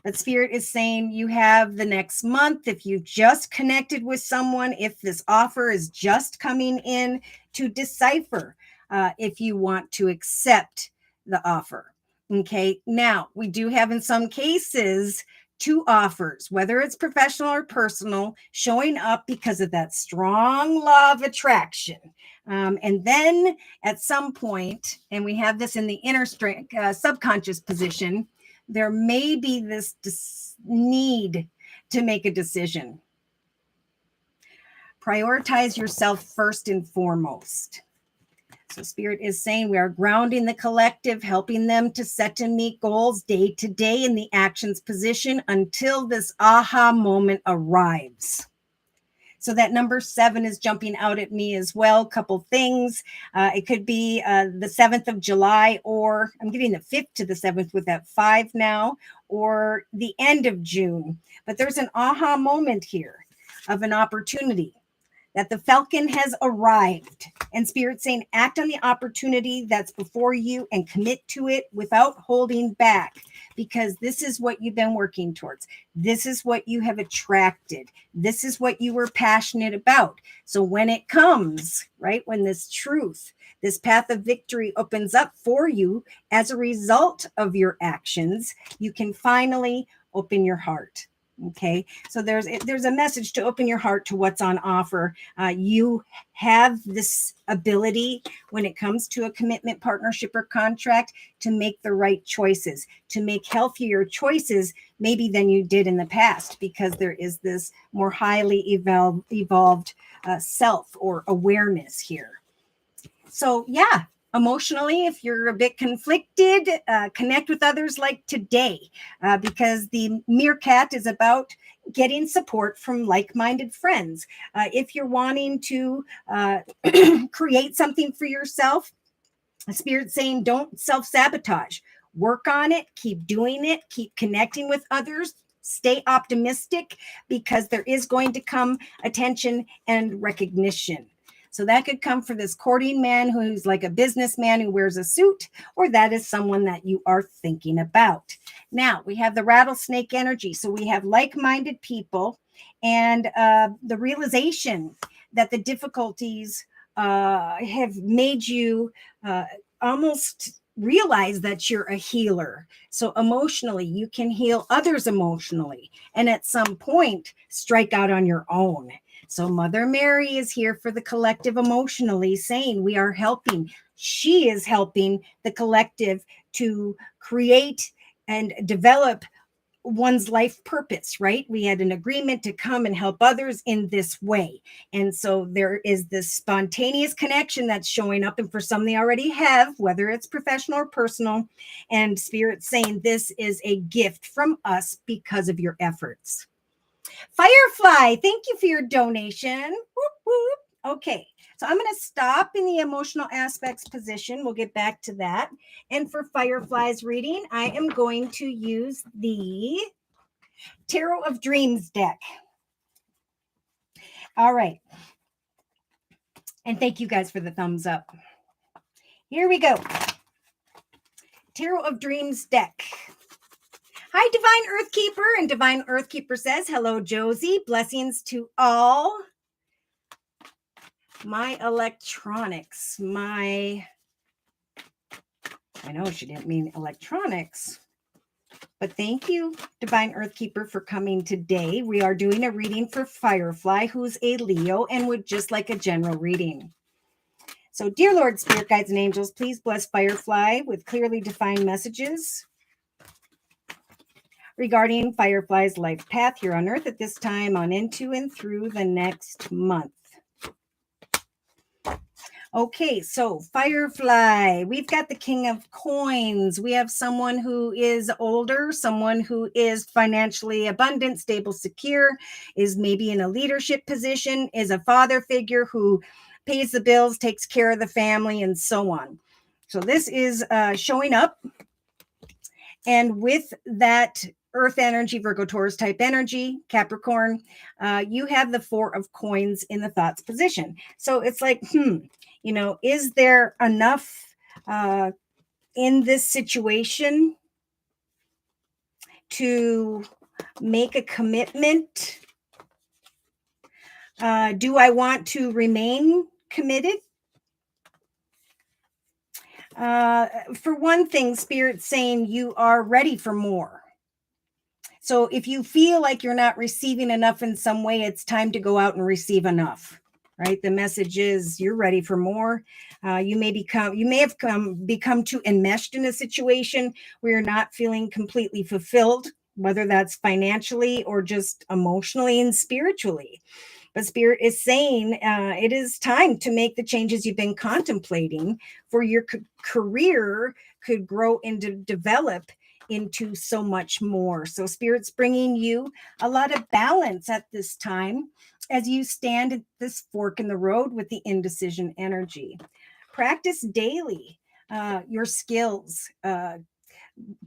But Spirit is saying you have the next month, if you just connected with someone, if this offer is just coming in, to decipher if you want to accept the offer. Okay, now we do have in some cases two offers, whether it's professional or personal, showing up because of that strong law of attraction. And then at some point, and we have this in the inner strength, subconscious position, there may be this need to make a decision. Prioritize yourself first and foremost. So Spirit is saying we are grounding the collective, helping them to set and meet goals day to day in the actions position until this aha moment arrives. So that number 7 is jumping out at me as well. Couple things. It could be the 7th of July, or I'm getting the 5th to the 7th with that 5 now, or the end of June. But there's an aha moment here of an opportunity. that the falcon has arrived. And Spirit saying, act on the opportunity that's before you and commit to it without holding back, because this is what you've been working towards. This is what you have attracted. This is what you were passionate about. So when it comes, right, when this truth, this path of victory opens up for you as a result of your actions, you can finally open your heart. Okay, so there's a message to open your heart to what's on offer. You have this ability when it comes to a commitment, partnership, or contract to make the right choices, to make healthier choices maybe than you did in the past, because there is this more highly evolved self or awareness here. So yeah, emotionally, if you're a bit conflicted, connect with others like today, because the meerkat is about getting support from like-minded friends. If you're wanting to create something for yourself, Spirit saying don't self-sabotage. Work on it, keep doing it, keep connecting with others, stay optimistic, because there is going to come attention and recognition. So that could come for this courting man who's like a businessman who wears a suit, or that is someone that you are thinking about. Now we have the rattlesnake energy. So we have like-minded people, and the realization that the difficulties have made you almost realize that you're a healer. So emotionally, you can heal others emotionally, and at some point strike out on your own. So Mother Mary is here for the collective emotionally, saying we are helping. She is helping the collective to create and develop one's life purpose, right? We had an agreement to come and help others in this way. And so there is this spontaneous connection that's showing up. And for some, they already have, whether it's professional or personal. And Spirit saying this is a gift from us because of your efforts. Firefly, thank you for your donation. Whoop, whoop. Okay, so I'm going to stop in the emotional aspects position. We'll get back to that. And for Firefly's reading, I am going to use the Tarot of Dreams deck. All right. And thank you guys for the thumbs up. Here we go. Tarot of Dreams deck. Hi, Divine Earthkeeper. And Divine Earthkeeper says, hello, Josie. Blessings to all. My electronics, I know she didn't mean electronics, but thank you, Divine Earthkeeper, for coming today. We are doing a reading for Firefly, who's a Leo and would just like a general reading. So, dear Lord, Spirit Guides and Angels, please bless Firefly with clearly defined messages regarding Firefly's life path here on Earth at this time, on into and through the next month. Okay, so Firefly, we've got the King of Coins. We have someone who is older, someone who is financially abundant, stable, secure, is maybe in a leadership position, is a father figure who pays the bills, takes care of the family, and so on. So this is showing up. And with that Earth energy, Virgo, Taurus type energy, Capricorn, you have the Four of Coins in the thoughts position. So it's like, is there enough in this situation to make a commitment? Do I want to remain committed? For one thing, Spirit's saying you are ready for more. So if you feel like you're not receiving enough in some way, it's time to go out and receive enough, right? The message is you're ready for more. You may have become too enmeshed in a situation where you're not feeling completely fulfilled, whether that's financially or just emotionally and spiritually. But Spirit is saying it is time to make the changes you've been contemplating for your career could grow and develop into so much more. So Spirit's bringing you a lot of balance at this time as you stand at this fork in the road with the indecision energy. Practice daily your skills.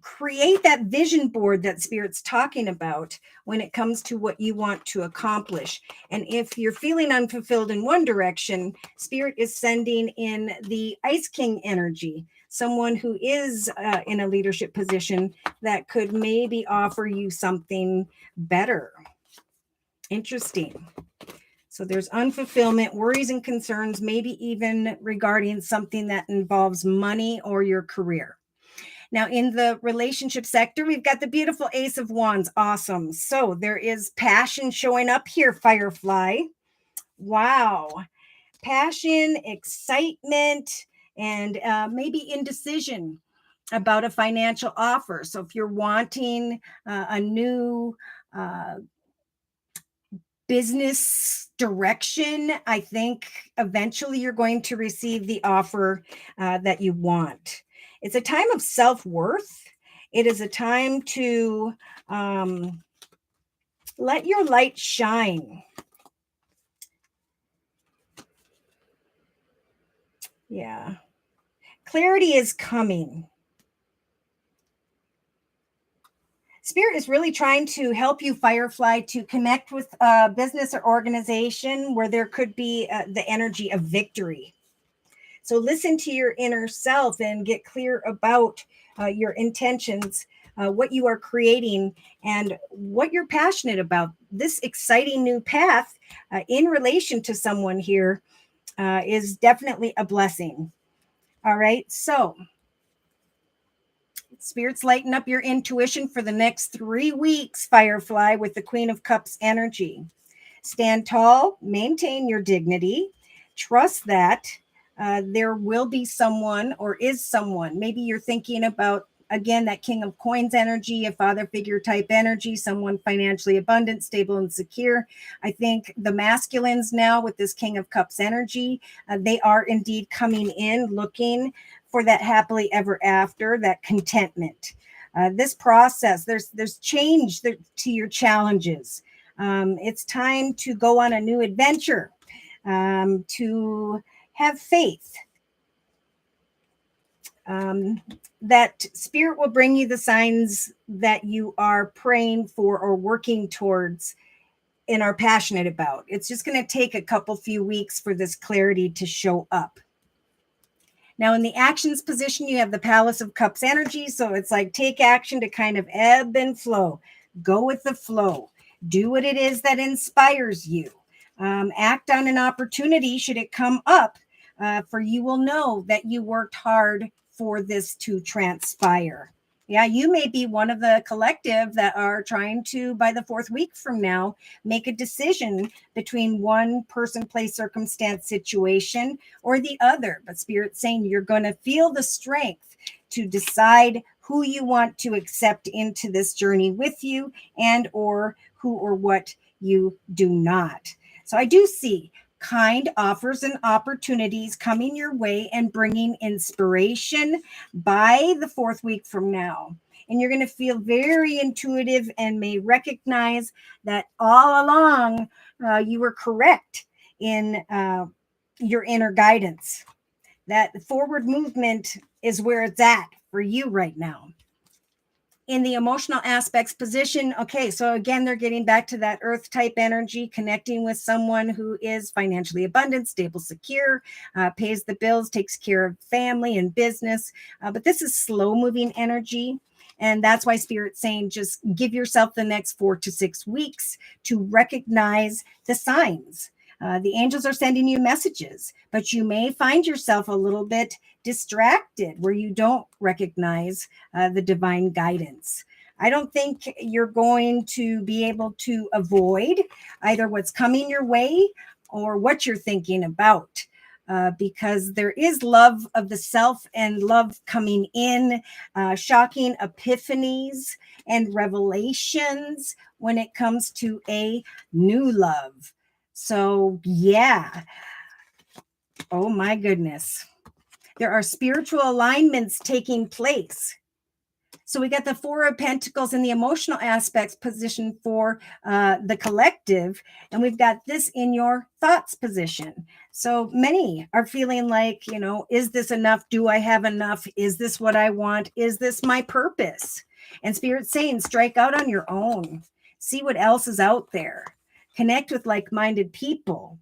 create that vision board that Spirit's talking about when it comes to what you want to accomplish. And if you're feeling unfulfilled in one direction, Spirit is sending in the Ice King energy, someone who is in a leadership position that could maybe offer you something better. Interesting. So there's unfulfillment, worries and concerns, maybe even regarding something that involves money or your career. Now, in the relationship sector, we've got the beautiful Ace of Wands. Awesome. So there is passion showing up here, Firefly. Wow. Passion, excitement, and maybe indecision about a financial offer. So if you're wanting a new business direction, I think eventually you're going to receive the offer that you want. It's a time of self-worth. It is a time to let your light shine. Yeah. Clarity is coming. Spirit is really trying to help you, Firefly, to connect with a business or organization where there could be the energy of victory. So listen to your inner self and get clear about your intentions, what you are creating, and what you're passionate about. This exciting new path in relation to someone here is definitely a blessing. All right. So Spirit's lighten up your intuition for the next 3 weeks, Firefly, with the Queen of Cups energy. Stand tall, maintain your dignity, trust that there will be someone or is someone. Maybe you're thinking about, again, that King of Coins energy, a father figure type energy, someone financially abundant, stable, and secure. I think the masculines now with this King of Cups energy, they are indeed coming in looking for that happily ever after, that contentment. This process, there's change to your challenges. It's time to go on a new adventure, to have faith. That Spirit will bring you the signs that you are praying for or working towards and are passionate about. It's just going to take a few weeks for this clarity to show up. Now, in the actions position, you have the Palace of Cups energy. So it's like take action to kind of ebb and flow. Go with the flow. Do what it is that inspires you. Act on an opportunity should it come up, for you will know that you worked hard for this to transpire. Yeah, you may be one of the collective that are trying to, by the 4th week from now, make a decision between one person, place, circumstance, situation, or the other. But Spirit's saying you're going to feel the strength to decide who you want to accept into this journey with you, and or who or what you do not. So I do see kind offers and opportunities coming your way and bringing inspiration by the 4th week from now. And you're going to feel very intuitive and may recognize that all along you were correct in your inner guidance. That forward movement is where it's at for you right now. In the emotional aspects position, okay, so again, they're getting back to that earth type energy, connecting with someone who is financially abundant, stable, secure, pays the bills, takes care of family and business. But this is slow moving energy. And that's why Spirit's saying just give yourself the next 4 to 6 weeks to recognize the signs. The angels are sending you messages, but you may find yourself a little bit distracted where you don't recognize the divine guidance. I don't think you're going to be able to avoid either what's coming your way or what you're thinking about. Because there is love of the self and love coming in, shocking epiphanies and revelations when it comes to a new love. So, yeah. Oh, my goodness. There are spiritual alignments taking place. So we got the Four of Pentacles in the emotional aspects position for the collective. And we've got this in your thoughts position. So many are feeling like, is this enough? Do I have enough? Is this what I want? Is this my purpose? And Spirit's saying, strike out on your own. See what else is out there. Connect with like-minded people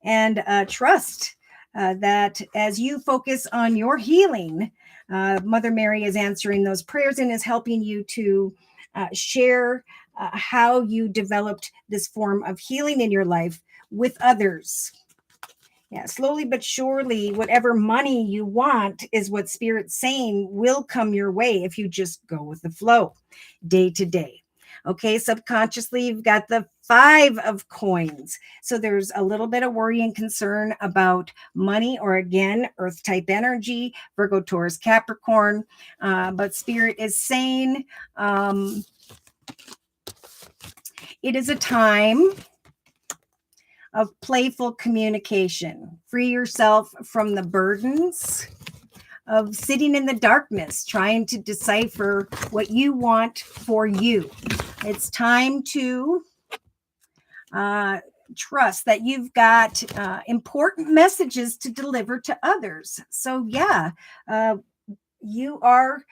and trust that as you focus on your healing, Mother Mary is answering those prayers and is helping you to share how you developed this form of healing in your life with others. Yeah, slowly but surely, whatever money you want is what Spirit's saying will come your way if you just go with the flow day to day. Okay, subconsciously, you've got the Five of Coins. So there's a little bit of worry and concern about money, or again, earth type energy, Virgo, Taurus, Capricorn. But Spirit is saying it is a time of playful communication. Free yourself from the burdens of sitting in the darkness, trying to decipher what you want for you. It's time to trust that you've got important messages to deliver to others. So yeah, you are,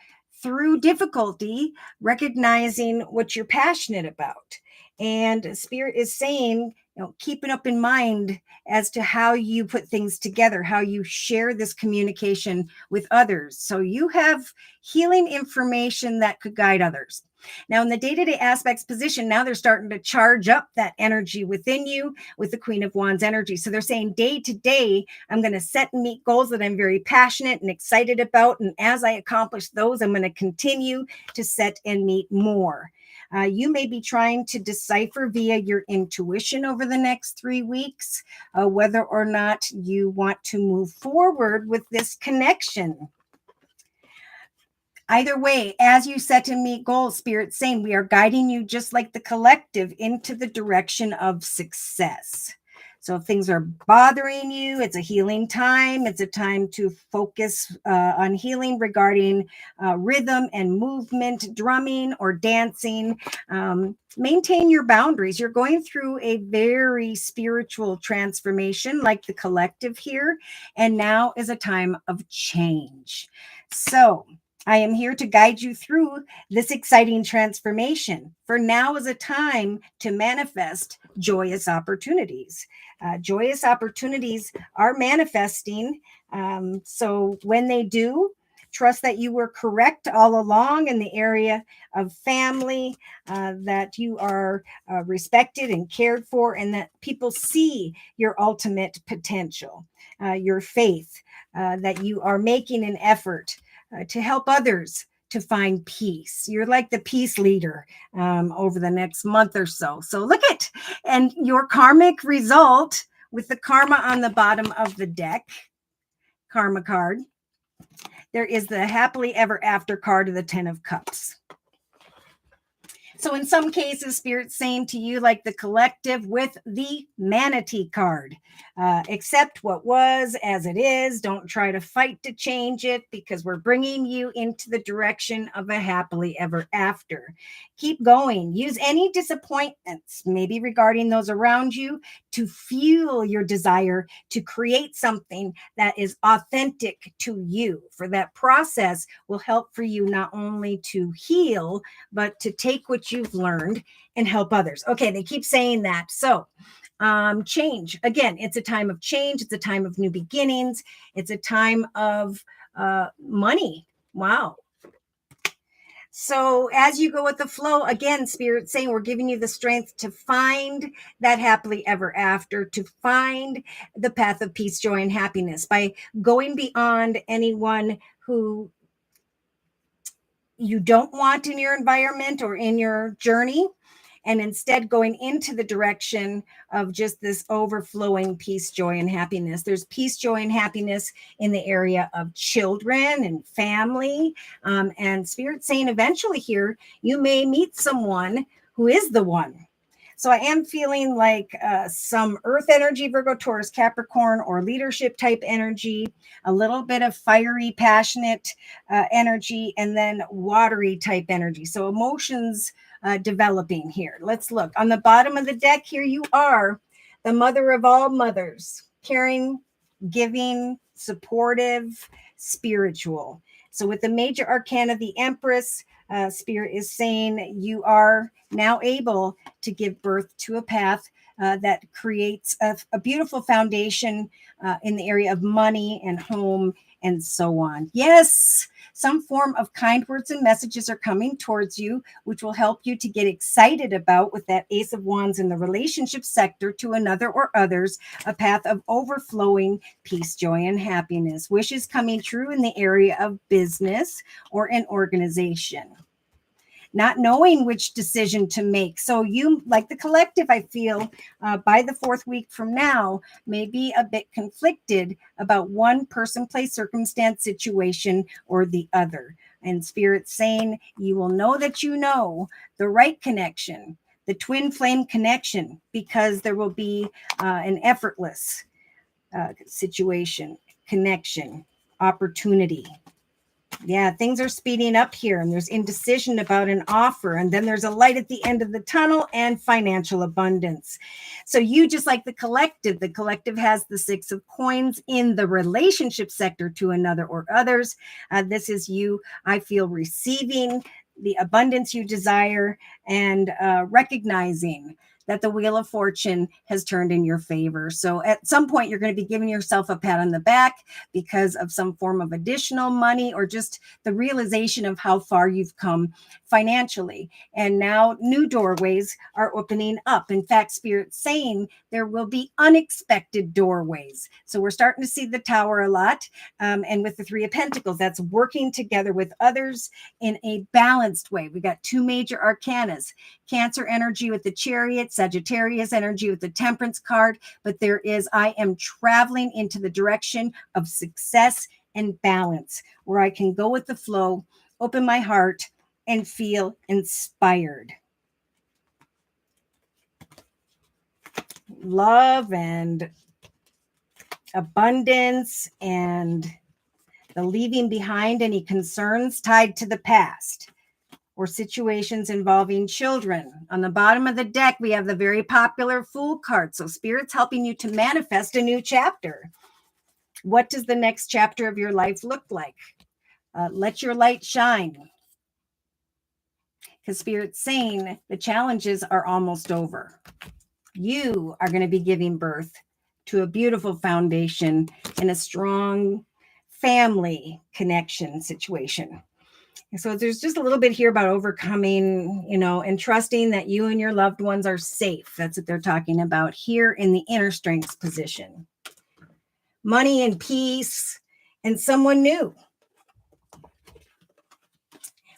through difficulty, recognizing what you're passionate about. And Spirit is saying, keep it up in mind as to how you put things together, how you share this communication with others. So you have healing information that could guide others. Now, in the day-to-day aspects position, now they're starting to charge up that energy within you with the Queen of Wands energy. So they're saying day to day, I'm going to set and meet goals that I'm very passionate and excited about. And as I accomplish those, I'm going to continue to set and meet more. You may be trying to decipher via your intuition over the next 3 weeks whether or not you want to move forward with this connection. Either way, as you set and meet goals, Spirit's saying we are guiding you just like the collective into the direction of success. So if things are bothering you, it's a healing time. It's a time to focus on healing regarding rhythm and movement, drumming or dancing. Maintain your boundaries. You're going through a very spiritual transformation like the collective here. And now is a time of change. So I am here to guide you through this exciting transformation. For now is a time to manifest joyous opportunities. Joyous opportunities are manifesting. So when they do, trust that you were correct all along in the area of family, that you are respected and cared for, and that people see your ultimate potential, your faith, that you are making an effort to help others to find peace. You're like the peace leader over the next month or so. So look at, and your karmic result with the karma on the bottom of the deck, karma card, there is the happily ever after card of the 10 of Cups. So in some cases, Spirit's saying to you, like the collective with the manatee card, accept what was as it is. Don't try to fight to change it, because we're bringing you into the direction of a happily ever after. Keep going. Use any disappointments, maybe regarding those around you, to fuel your desire to create something that is authentic to you. For that process will help for you not only to heal, but to take what you've learned and help others. Okay, they keep saying that. So change. Again, it's a time of change. It's a time of new beginnings. It's a time of money. Wow. So as you go with the flow, again, Spirit's saying we're giving you the strength to find that happily ever after, to find the path of peace, joy, and happiness by going beyond anyone who you don't want in your environment or in your journey, and instead going into the direction of just this overflowing peace, joy, and happiness. There's peace, joy, and happiness in the area of children and family. And Spirit's saying eventually here, you may meet someone who is the one. So I am feeling like some earth energy, Virgo, Taurus, Capricorn, or leadership type energy, a little bit of fiery, passionate energy, and then watery type energy. So emotions developing here. Let's look. On the bottom of the deck here, you are the mother of all mothers, caring, giving, supportive, spiritual. So with the major arcana, the Empress, Spirit is saying you are now able to give birth to a path that creates a beautiful foundation in the area of money and home and so on. Yes, some form of kind words and messages are coming towards you, which will help you to get excited about, with that Ace of Wands in the relationship sector, to another or others, a path of overflowing peace, joy, and happiness. Wishes coming true in the area of business or an organization. Not knowing which decision to make. So you, like the collective, I feel by the 4th week from now, may be a bit conflicted about one person, place, circumstance, situation, or the other. And Spirit saying you will know that you know the right connection, the twin flame connection, because there will be an effortless situation, connection, opportunity. Yeah, things are speeding up here, and there's indecision about an offer, and then there's a light at the end of the tunnel and financial abundance. So you, just like the collective has the 6 of coins in the relationship sector to another or others. This is you, I feel, receiving the abundance you desire and recognizing that the Wheel of Fortune has turned in your favor. So at some point, you're going to be giving yourself a pat on the back because of some form of additional money, or just the realization of how far you've come financially. And now new doorways are opening up. In fact, Spirit's saying there will be unexpected doorways. So we're starting to see the Tower a lot. And with the 3 of Pentacles, that's working together with others in a balanced way. We got 2 major arcanas, Cancer energy with the Chariot, Sagittarius energy with the Temperance card. But there is, I am traveling into the direction of success and balance, where I can go with the flow, open my heart, and feel inspired. Love and abundance, and the leaving behind any concerns tied to the past or situations involving children. On the bottom of the deck, we have the very popular Fool card. So Spirit's helping you to manifest a new chapter. What does the next chapter of your life look like? Let your light shine. Because Spirit's saying the challenges are almost over. You are going to be giving birth to a beautiful foundation in a strong family connection situation. So there's just a little bit here about overcoming, and trusting that you and your loved ones are safe. That's what they're talking about here in the inner strength position. Money and peace and someone new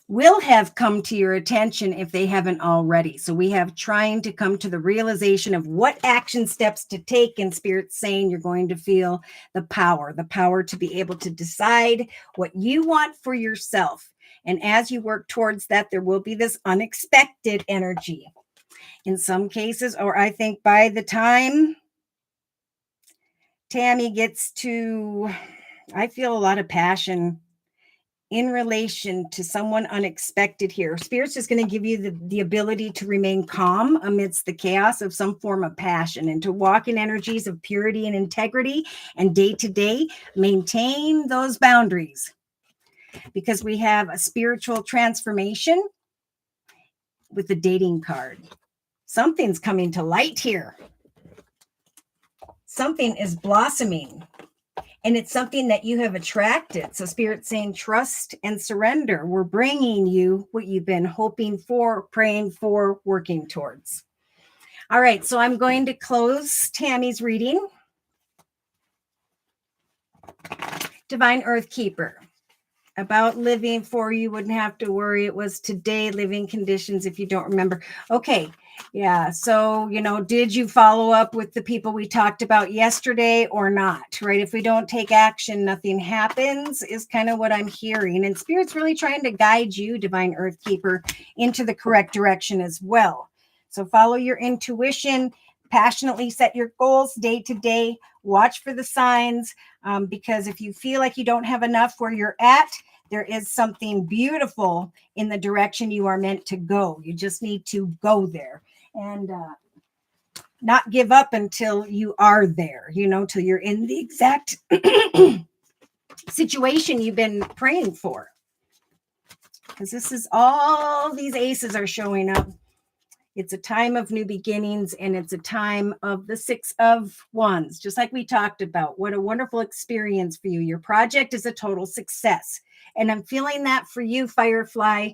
will have come to your attention if they haven't already. So we have trying to come to the realization of what action steps to take, and Spirit saying you're going to feel the power to be able to decide what you want for yourself. And as you work towards that, there will be this unexpected energy in some cases, or I think by the time Tammy gets to, I feel a lot of passion in relation to someone unexpected here. Spirit's just going to give you the ability to remain calm amidst the chaos of some form of passion, and to walk in energies of purity and integrity, and day to day maintain those boundaries, because we have a spiritual transformation with the dating card. Something's coming to light here. Something is blossoming. And it's something that you have attracted. So Spirit's saying trust and surrender. We're bringing you what you've been hoping for, praying for, working towards. All right, so I'm going to close Tammy's reading. Divine Earth Keeper. About living for you wouldn't have to worry. It was today, living conditions, if you don't remember. Okay. Yeah. So, did you follow up with the people we talked about yesterday or not? Right. If we don't take action, nothing happens is kind of what I'm hearing. And Spirit's really trying to guide you, Divine Earth Keeper, into the correct direction as well. So follow your intuition, passionately set your goals day to day, watch for the signs, because if you feel like you don't have enough where you're at, there is something beautiful in the direction you are meant to go. You just need to go there and not give up until you are there, till you're in the exact situation you've been praying for. Because this is all these aces are showing up. It's a time of new beginnings, and it's a time of the 6 of Wands, just like we talked about. What a wonderful experience for you. Your project is a total success. And I'm feeling that for you, Firefly.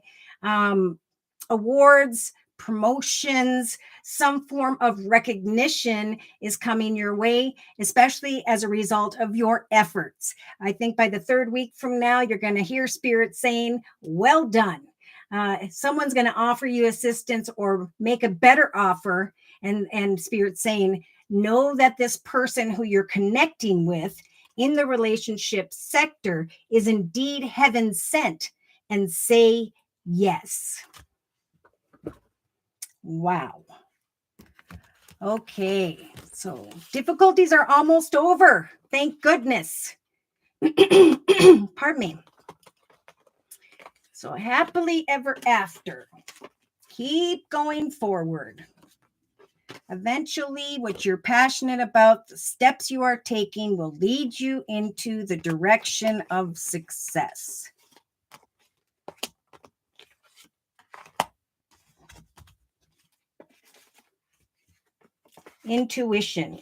Awards, promotions, some form of recognition is coming your way, especially as a result of your efforts. I think by the 3rd week from now, you're going to hear Spirit saying, well done. Someone's going to offer you assistance or make a better offer, and Spirit saying, know that this person who you're connecting with in the relationship sector is indeed heaven sent, and say yes. Wow. Okay, so difficulties are almost over. Thank goodness. Pardon me. So happily ever after. Keep going forward. Eventually, what you're passionate about, the steps you are taking will lead you into the direction of success. Intuition.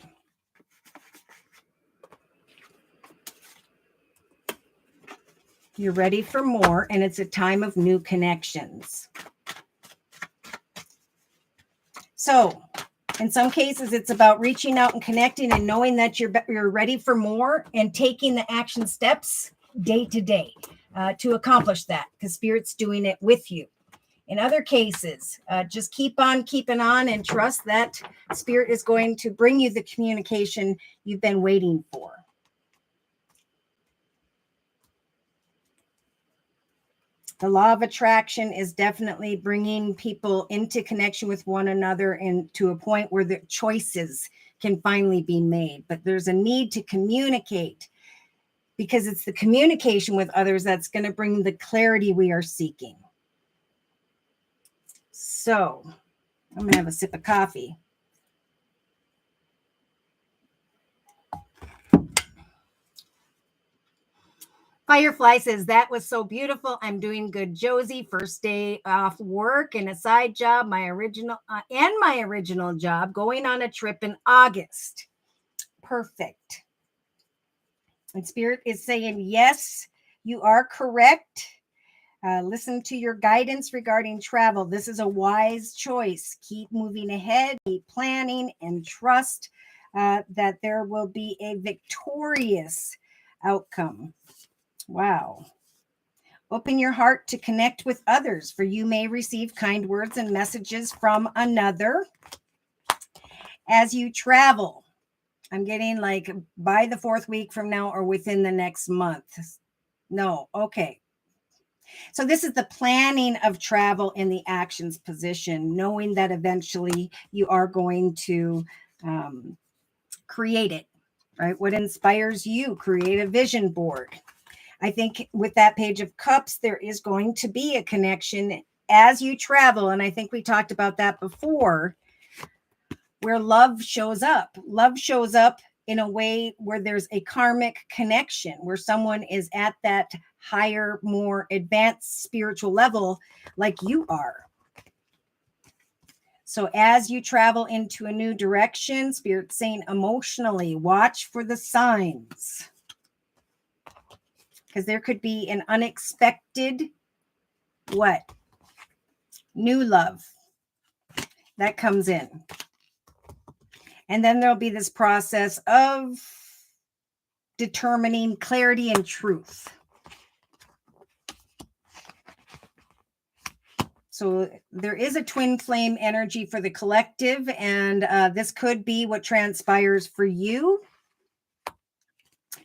You're ready for more, and it's a time of new connections. So, in some cases, it's about reaching out and connecting and knowing that you're ready for more and taking the action steps day to day to accomplish that, because Spirit's doing it with you. In other cases, just keep on keeping on and trust that Spirit is going to bring you the communication you've been waiting for. The law of attraction is definitely bringing people into connection with one another and to a point where the choices can finally be made. But there's a need to communicate, because it's the communication with others that's going to bring the clarity we are seeking. So I'm going to have a sip of coffee. Firefly says, that was so beautiful. I'm doing good, Josie. First day off work and a side job, my original job, going on a trip in August. Perfect. And Spirit is saying, yes, you are correct. Listen to your guidance regarding travel. This is a wise choice. Keep moving ahead, keep planning, and trust that there will be a victorious outcome. Wow. Open your heart to connect with others, for you may receive kind words and messages from another. As you travel, I'm getting like by the 4th week from now or within the next month. No, okay. So this is the planning of travel in the actions position, knowing that eventually you are going to create it, right? What inspires you? Create a vision board. I think with that Page of Cups, there is going to be a connection as you travel. And I think we talked about that before, where love shows up. Love shows up in a way where there's a karmic connection, where someone is at that higher, more advanced spiritual level like you are. So as you travel into a new direction, Spirit's saying emotionally, watch for the signs. Because there could be an unexpected, new love that comes in. And then there'll be this process of determining clarity and truth. So there is a twin flame energy for the collective, and this could be what transpires for you.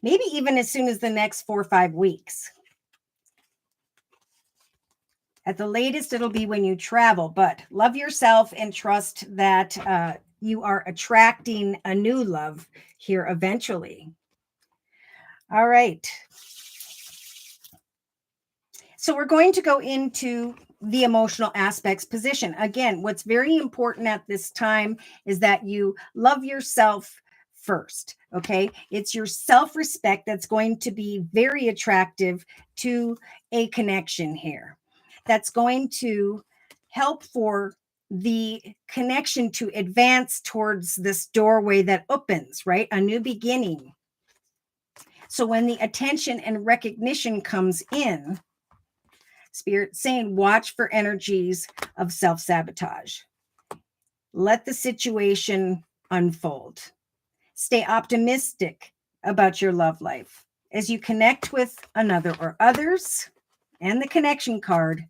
Maybe even as soon as the next 4 or 5 weeks. At the latest, it'll be when you travel, but love yourself and trust that you are attracting a new love here eventually. All right. So we're going to go into the emotional aspects position. Again, what's very important at this time is that you love yourself first. Okay. It's your self respect that's going to be very attractive to a connection here. That's going to help for the connection to advance towards this doorway that opens, right? A new beginning. So when the attention and recognition comes in, Spirit saying, watch for energies of self-sabotage. Let the situation unfold. Stay optimistic about your love life. As you connect with another or others, and the connection card,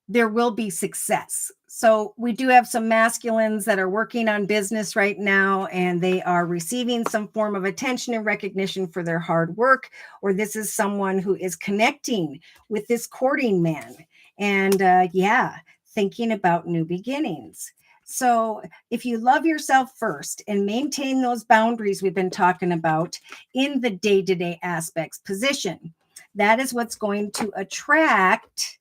there will be success. So we do have some masculines that are working on business right now, and they are receiving some form of attention and recognition for their hard work, or this is someone who is connecting with this courting man and thinking about new beginnings. So if you love yourself first and maintain those boundaries we've been talking about in the day-to-day aspects position, that is what's going to attract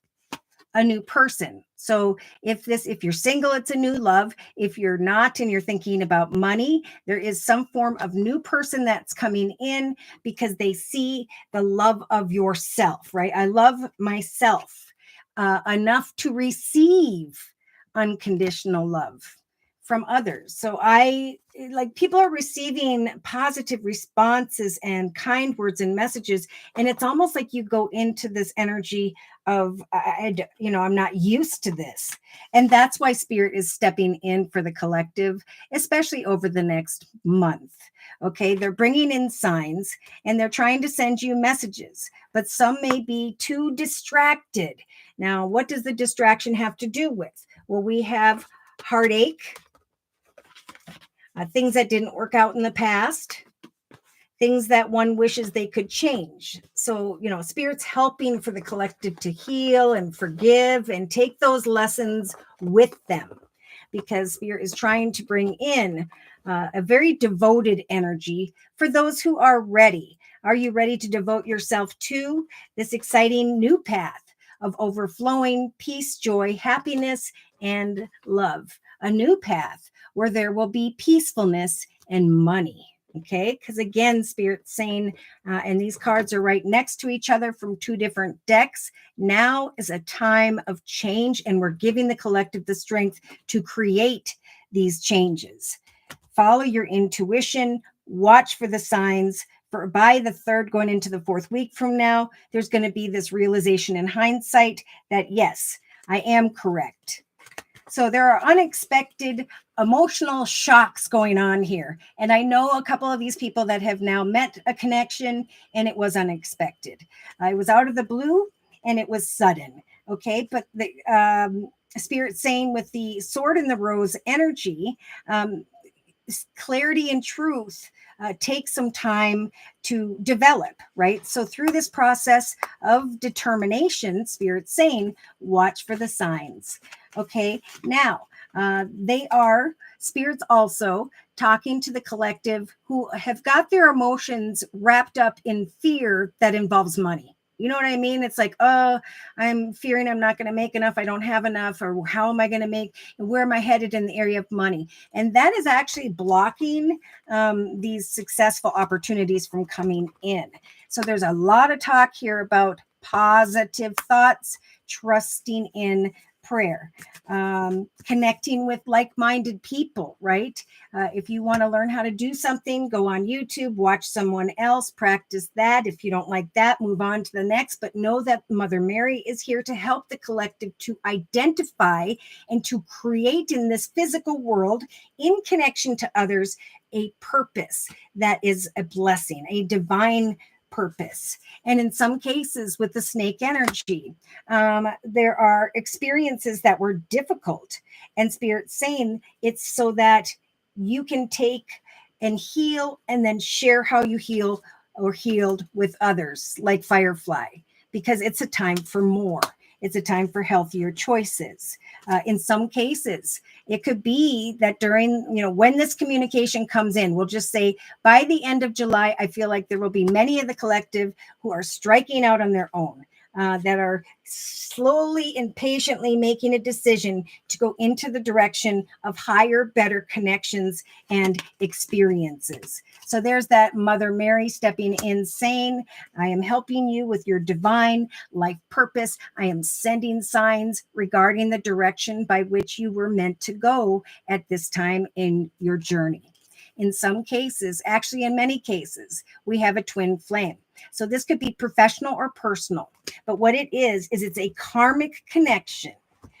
a new person. So if you're single, it's a new love. If you're not and you're thinking about money, there is some form of new person that's coming in because they see the love of yourself, right? I love myself enough to receive unconditional love from others. So people are receiving positive responses and kind words and messages. And it's almost like you go into this energy of, I'm not used to this. And that's why Spirit is stepping in for the collective, especially over the next month. Okay. They're bringing in signs and they're trying to send you messages, but some may be too distracted. Now, what does the distraction have to do with? Well, we have heartache, things that didn't work out in the past, things that one wishes they could change. So, Spirit's helping for the collective to heal and forgive and take those lessons with them, because Spirit is trying to bring in a very devoted energy for those who are ready. Are you ready to devote yourself to this exciting new path of overflowing peace, joy, happiness, and love? A new path where there will be peacefulness and money. Okay, because again, Spirit's saying, and these cards are right next to each other from two different decks. Now is a time of change, and we're giving the collective the strength to create these changes. Follow your intuition, watch for the signs. By the third, going into the fourth week from now, there's going to be this realization in hindsight that, yes, I am correct. So there are unexpected emotional shocks going on here. And I know a couple of these people that have now met a connection and it was unexpected. It was out of the blue and it was sudden. Okay. But the Spirit saying with the sword and the rose energy, clarity and truth take some time to develop, right? So through this process of determination, Spirit saying, watch for the signs. Okay, now they are spirits also talking to the collective who have got their emotions wrapped up in fear that involves money. You know what I mean? It's like, oh, I'm fearing I'm not going to make enough. I don't have enough. Or how am I going to make? And where am I headed in the area of money? And that is actually blocking these successful opportunities from coming in. So there's a lot of talk here about positive thoughts, trusting in prayer, connecting with like-minded people, right? If you want to learn how to do something, go on YouTube, watch someone else, practice that. If you don't like that, move on to the next. But know that Mother Mary is here to help the collective to identify and to create in this physical world, in connection to others, a purpose that is a blessing, a divine purpose. And in some cases with the snake energy, there are experiences that were difficult, and Spirit's saying it's so that you can take and heal and then share how you heal or healed with others, like Firefly, because it's a time for more. It's a time for healthier choices. In some cases, it could be that during, when this communication comes in, we'll just say by the end of July, I feel like there will be many of the collective who are striking out on their own. That are slowly and patiently making a decision to go into the direction of higher, better connections and experiences. So there's that Mother Mary stepping in saying, I am helping you with your divine life purpose. I am sending signs regarding the direction by which you were meant to go at this time in your journey. In some cases, actually in many cases, we have a twin flame. So this could be professional or personal, but what it is it's a karmic connection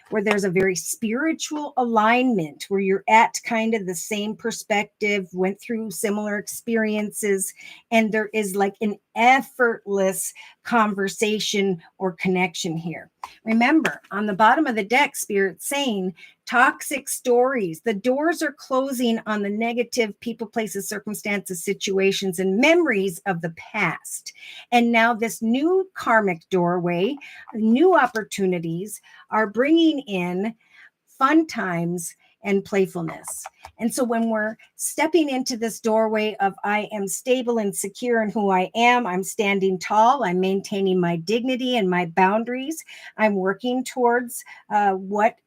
where there's a very spiritual alignment, where you're at kind of the same perspective, went through similar experiences, and there is like an effortless conversation or connection here. Remember, on the bottom of the deck, Spirit's saying, toxic stories. The doors are closing on the negative people, places, circumstances, situations, and memories of the past. And now this new karmic doorway, new opportunities are bringing in fun times and playfulness. And so when we're stepping into this doorway of I am stable and secure in who I am, I'm standing tall, I'm maintaining my dignity and my boundaries, I'm working towards what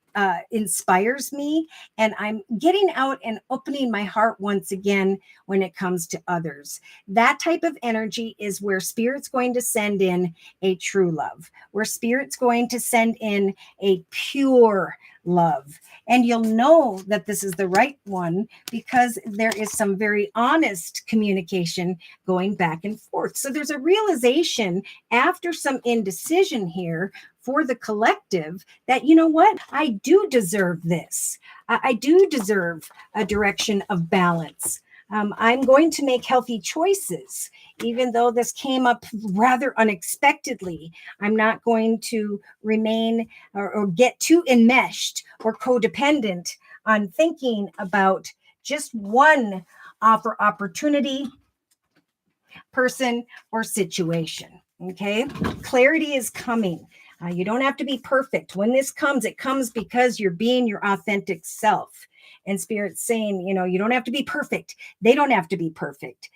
inspires me, and I'm getting out and opening my heart once again when it comes to others. That type of energy is where Spirit's going to send in a true love, where Spirit's going to send in a pure love. And you'll know that this is the right one because there is some very honest communication going back and forth. So there's a realization after some indecision here for the collective that, you know what, I do deserve this. I do deserve a direction of balance. I'm going to make healthy choices, even though this came up rather unexpectedly. I'm not going to remain or get too enmeshed or codependent on thinking about just one offer opportunity, person, or situation. Okay, clarity is coming. You don't have to be perfect. When this comes, it comes because you're being your authentic self. And Spirit's saying, you don't have to be perfect. They don't have to be perfect.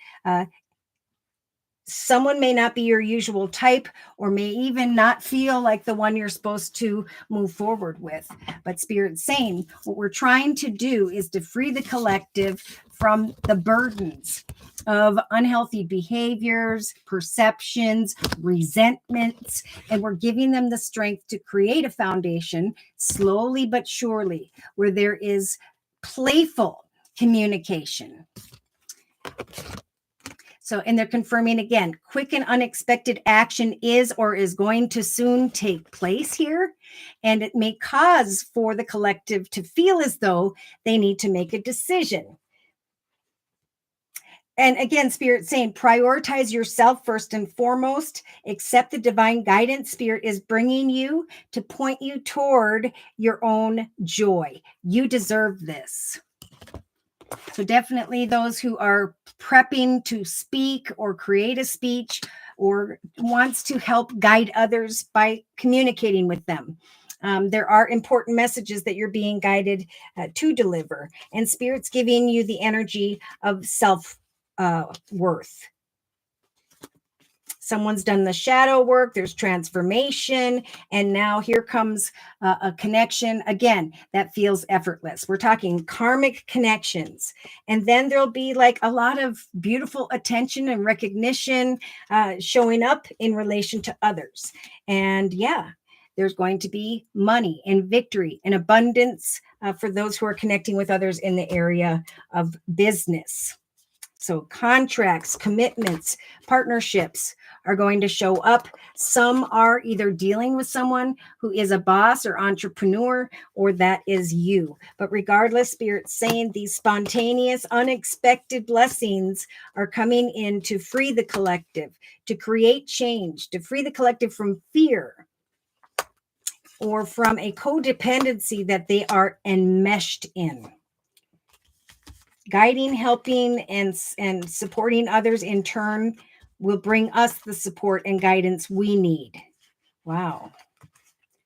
Someone may not be your usual type or may even not feel like the one you're supposed to move forward with. But Spirit's saying what we're trying to do is to free the collective from the burdens of unhealthy behaviors, perceptions, resentments, and we're giving them the strength to create a foundation slowly but surely where there is playful communication. So, and they're confirming again, quick and unexpected action is or is going to soon take place here. And it may cause for the collective to feel as though they need to make a decision. And again, Spirit saying, prioritize yourself first and foremost. Accept the divine guidance Spirit is bringing you to point you toward your own joy. You deserve this. So definitely those who are prepping to speak or create a speech or wants to help guide others by communicating with them. There are important messages that you're being guided to deliver. And Spirit's giving you the energy of self worth. Someone's done the shadow work, there's transformation, and now here comes a connection, again, that feels effortless. We're talking karmic connections. And then there'll be like a lot of beautiful attention and recognition showing up in relation to others. And yeah, there's going to be money and victory and abundance for those who are connecting with others in the area of business. So contracts, commitments, partnerships are going to show up. Some are either dealing with someone who is a boss or entrepreneur, or that is you. But regardless, Spirit's saying these spontaneous, unexpected blessings are coming in to free the collective, to create change, to free the collective from fear or from a codependency that they are enmeshed in. Guiding, helping, and supporting others in turn will bring us the support and guidance we need. Wow.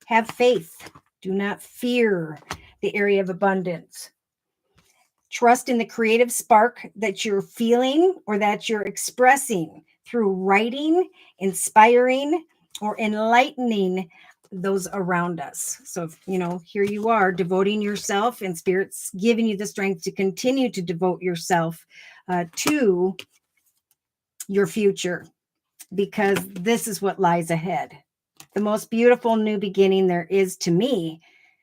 Have faith. Do not fear the area of abundance. Trust in the creative spark that you're feeling or that you're expressing through writing, inspiring, or enlightening those around us. So, here you are devoting yourself, and Spirit's giving you the strength to continue to devote yourself to your future, because this is what lies ahead. The most beautiful new beginning there is to me,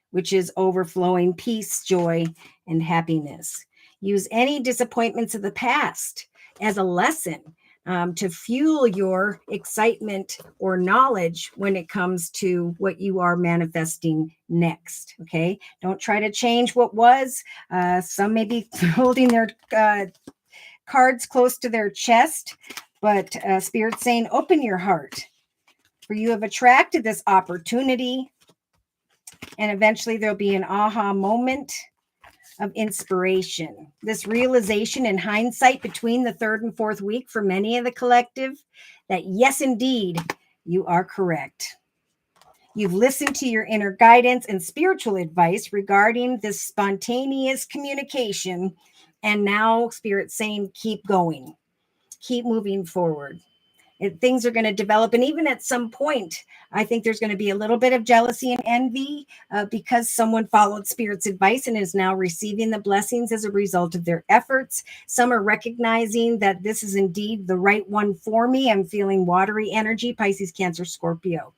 which is overflowing peace, joy, and happiness. Use any disappointments of the past as a lesson to fuel your excitement or knowledge when it comes to what you are manifesting next. Okay. Don't try to change what was. Some may be holding their cards close to their chest, but Spirit's saying, open your heart, for you have attracted this opportunity. And eventually there'll be an aha moment of inspiration. This realization in hindsight between the third and fourth week for many of the collective, that yes, indeed, you are correct. You've listened to your inner guidance and spiritual advice regarding this spontaneous communication. And now Spirit's saying, keep going, keep moving forward. Things are going to develop. And even at some point, I think there's going to be a little bit of jealousy and envy because someone followed Spirit's advice and is now receiving the blessings as a result of their efforts. Some are recognizing that this is indeed the right one for me. I'm feeling watery energy, Pisces, Cancer, Scorpio.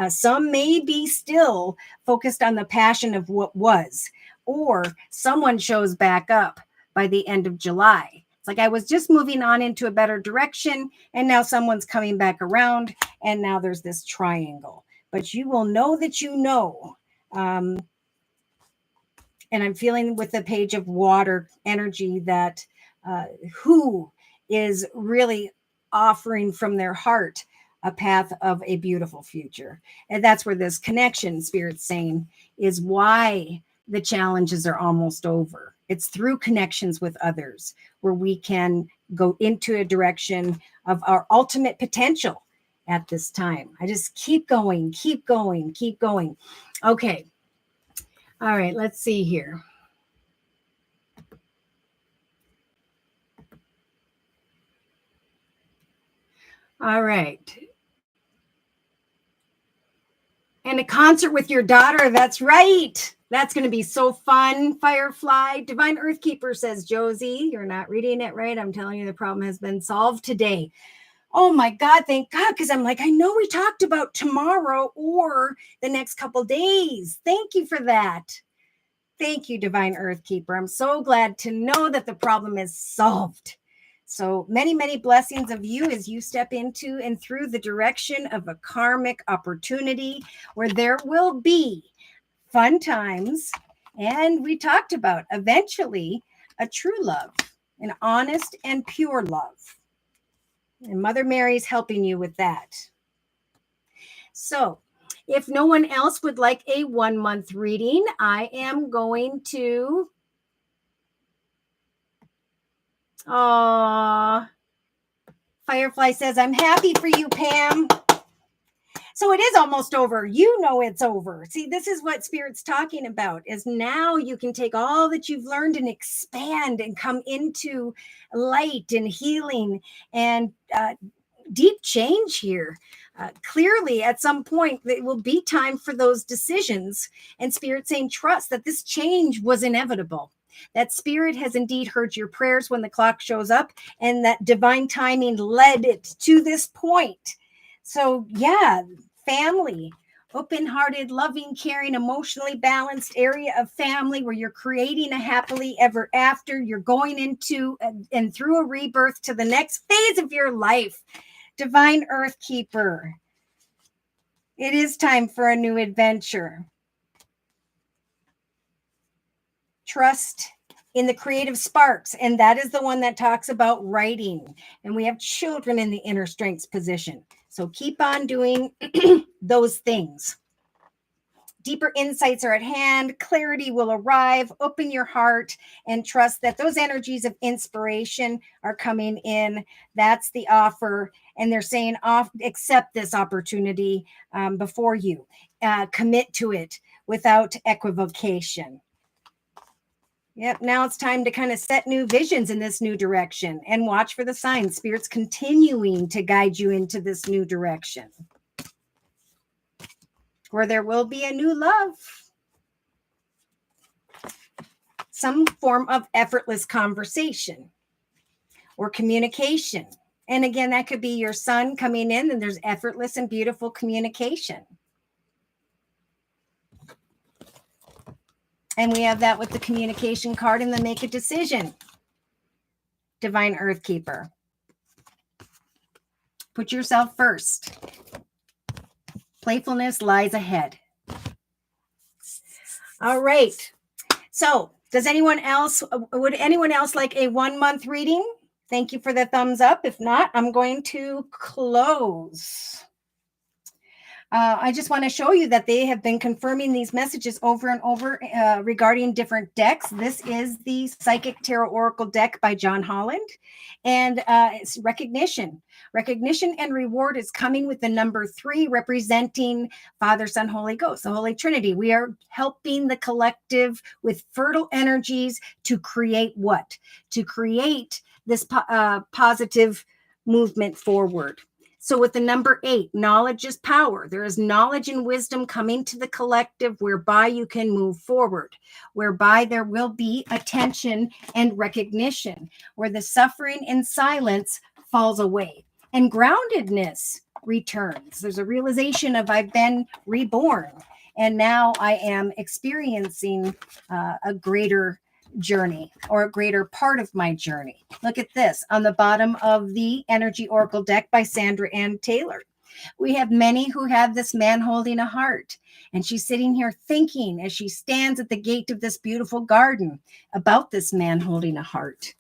Some may be still focused on the passion of what was, or someone shows back up by the end of July. It's like I was just moving on into a better direction, and now someone's coming back around, and now there's this triangle. But you will know that you know. And I'm feeling with the page of water energy that who is really offering from their heart a path of a beautiful future. And that's where this connection, Spirit's saying, is why the challenges are almost over. It's through connections with others where we can go into a direction of our ultimate potential at this time. I just keep going, keep going, keep going. Okay. All right, let's see here. All right. And a concert with your daughter. That's right. That's going to be so fun. Firefly. Divine Earthkeeper says, Josie, you're not reading it right. I'm telling you, the problem has been solved today. Oh my God, thank God. Because I'm like, I know we talked about tomorrow or the next couple days. Thank you for that. Thank you, Divine Earthkeeper. I'm so glad to know that the problem is solved. So many, many blessings of you as you step into and through the direction of a karmic opportunity where there will be fun times. And we talked about eventually a true love, an honest and pure love. And Mother Mary's helping you with that. So if no one else would like a 1 month reading, I am going to. Firefly says, I'm happy for you, Pam. So it is almost over. You know it's over. See, this is what Spirit's talking about, is now you can take all that you've learned and expand and come into light and healing and deep change here. Clearly, at some point, it will be time for those decisions. And Spirit saying, trust that this change was inevitable. That Spirit has indeed heard your prayers when the clock shows up, and that divine timing led it to this point. So, yeah, family, open-hearted, loving, caring, emotionally balanced area of family where you're creating a happily ever after. You're going into and through a rebirth to the next phase of your life. Divine Earthkeeper, it is time for a new adventure. Trust in the creative sparks, and that is the one that talks about writing. And we have children in the inner strengths position. So keep on doing those things. Deeper insights are at hand. Clarity will arrive. Open your heart and trust that those energies of inspiration are coming in. That's the offer. And they're saying, accept this opportunity before you. Commit to it without equivocation. Yep. Now it's time to kind of set new visions in this new direction and watch for the signs. Spirit's continuing to guide you into this new direction where there will be a new love, some form of effortless conversation or communication. And again, that could be your son coming in and there's effortless and beautiful communication. And we have that with the communication card and the make a decision. Divine Earth Keeper. Put yourself first. Playfulness lies ahead. All right. So would anyone else like a 1 month reading? Thank you for the thumbs up. If not, I'm going to close. I just want to show you that they have been confirming these messages over and over regarding different decks. This is the Psychic Tarot Oracle deck by John Holland. And it's recognition. Recognition and reward is coming with the number 3, representing Father, Son, Holy Ghost, the Holy Trinity. We are helping the collective with fertile energies to create what? To create this positive movement forward. So with the number 8, knowledge is power. There is knowledge and wisdom coming to the collective whereby you can move forward, whereby there will be attention and recognition, where the suffering and silence falls away and groundedness returns. There's a realization of I've been reborn and now I am experiencing a greater journey or a greater part of my journey. Look at this on the bottom of the Energy Oracle deck by Sandra Ann Taylor. We have many who have this man holding a heart, and she's sitting here thinking as she stands at the gate of this beautiful garden about this man holding a heart,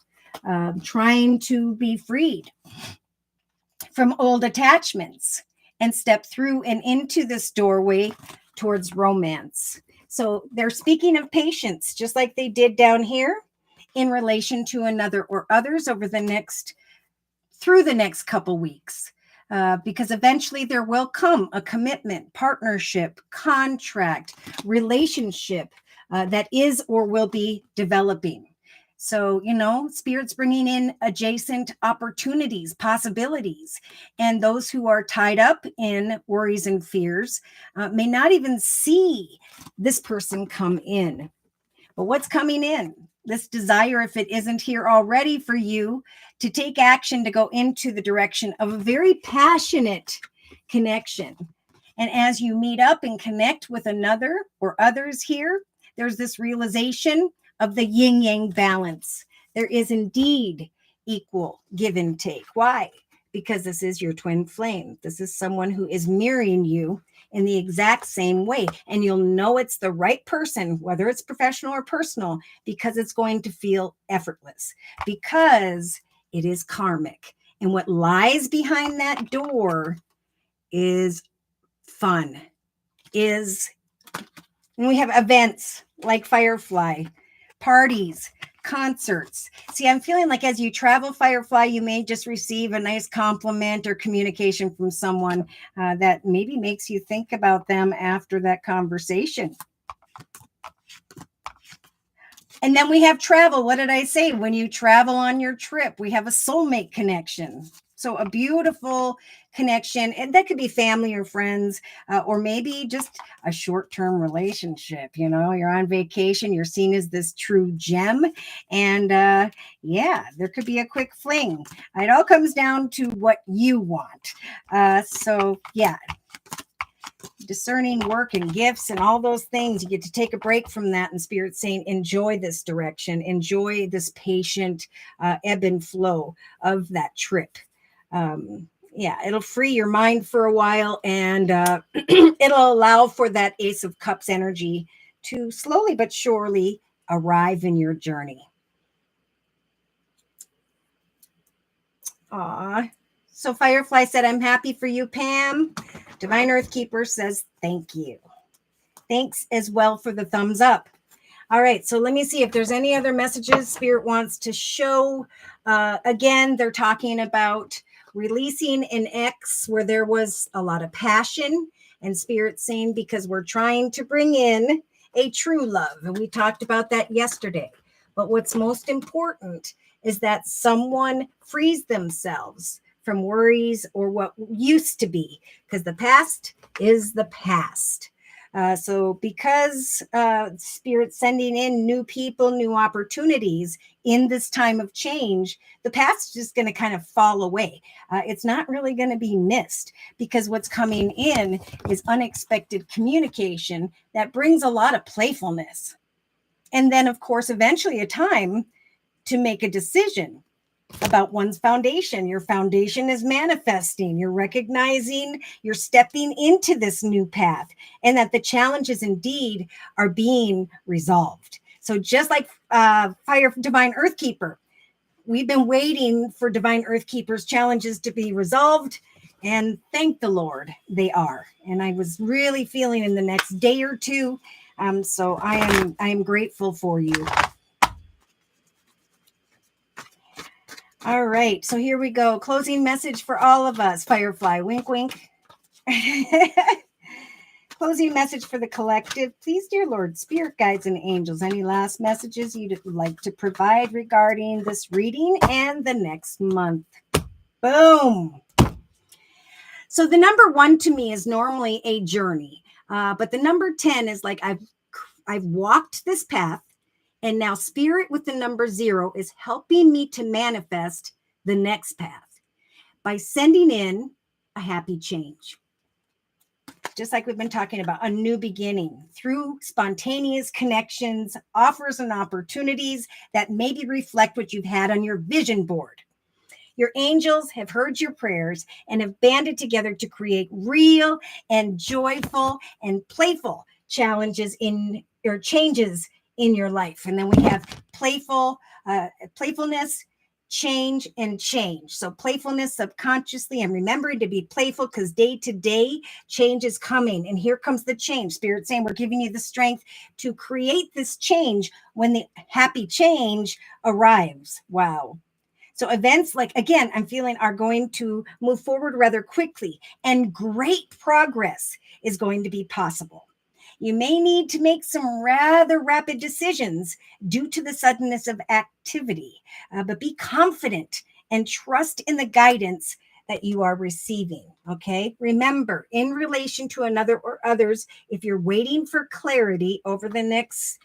trying to be freed from old attachments and step through and into this doorway towards romance. So they're speaking of patience, just like they did down here in relation to another or others through the next couple weeks, because eventually there will come a commitment, partnership, contract, relationship that is or will be developing. So, Spirit's bringing in adjacent opportunities, possibilities, and those who are tied up in worries and fears may not even see this person come in. But what's coming in? This desire, if it isn't here already for you, to take action to go into the direction of a very passionate connection. And as you meet up and connect with another or others here, there's this realization of the yin-yang balance. There is indeed equal give and take. Why? Because this is your twin flame. This is someone who is mirroring you in the exact same way. And you'll know it's the right person, whether it's professional or personal, because it's going to feel effortless, because it is karmic. And what lies behind that door is fun. And we have events like Firefly, parties, concerts. See, I'm feeling like as you travel, Firefly, you may just receive a nice compliment or communication from someone that maybe makes you think about them after that conversation. And then we have travel. What did I say? When you travel on your trip, we have a soulmate connection. So a beautiful connection, and that could be family or friends, or maybe just a short-term relationship. You're on vacation, you're seen as this true gem, and there could be a quick fling. It all comes down to what you want. Discerning work and gifts and all those things, you get to take a break from that, and Spirit's saying enjoy this direction, enjoy this patient ebb and flow of that trip. It'll free your mind for a while, and it'll allow for that Ace of Cups energy to slowly but surely arrive in your journey. So Firefly said, I'm happy for you, Pam. Divine Earth Keeper says, thank you. Thanks as well for the thumbs up. All right, so let me see if there's any other messages Spirit wants to show. Again, they're talking about releasing an ex where there was a lot of passion, and Spirit saying because we're trying to bring in a true love. And we talked about that yesterday. But what's most important is that someone frees themselves from worries or what used to be, because the past is the past. So because Spirit's sending in new people, new opportunities in this time of change, the past is just going to kind of fall away. It's not really going to be missed, because what's coming in is unexpected communication that brings a lot of playfulness. And then, of course, eventually a time to make a decision about one's foundation. Your foundation is manifesting. You're recognizing you're stepping into this new path, and that the challenges indeed are being resolved. So just like Fire Divine Earthkeeper, we've been waiting for Divine Earthkeeper's challenges to be resolved, and thank the Lord they are. And I was really feeling in the next day or two. So I am grateful for you. All right, so here we go. Closing message for all of us. Firefly, wink, wink. Closing message for the collective. Please, dear Lord, Spirit guides and angels, any last messages you'd like to provide regarding this reading and the next month? Boom. So the number 1 to me is normally a journey, but the number 10 is like I've walked this path. And now Spirit with the number 0 is helping me to manifest the next path by sending in a happy change. Just like we've been talking about, a new beginning through spontaneous connections, offers and opportunities that maybe reflect what you've had on your vision board. Your angels have heard your prayers and have banded together to create real and joyful and playful challenges in your changes in your life. And then we have playfulness, change, and change. So playfulness subconsciously, and remembering to be playful, because day to day change is coming. And here comes the change. Spirit saying we're giving you the strength to create this change when the happy change arrives. Wow. So events like, again, I'm feeling are going to move forward rather quickly, and great progress is going to be possible. You may need to make some rather rapid decisions due to the suddenness of activity, but be confident and trust in the guidance that you are receiving. Okay. Remember, in relation to another or others, if you're waiting for clarity over the next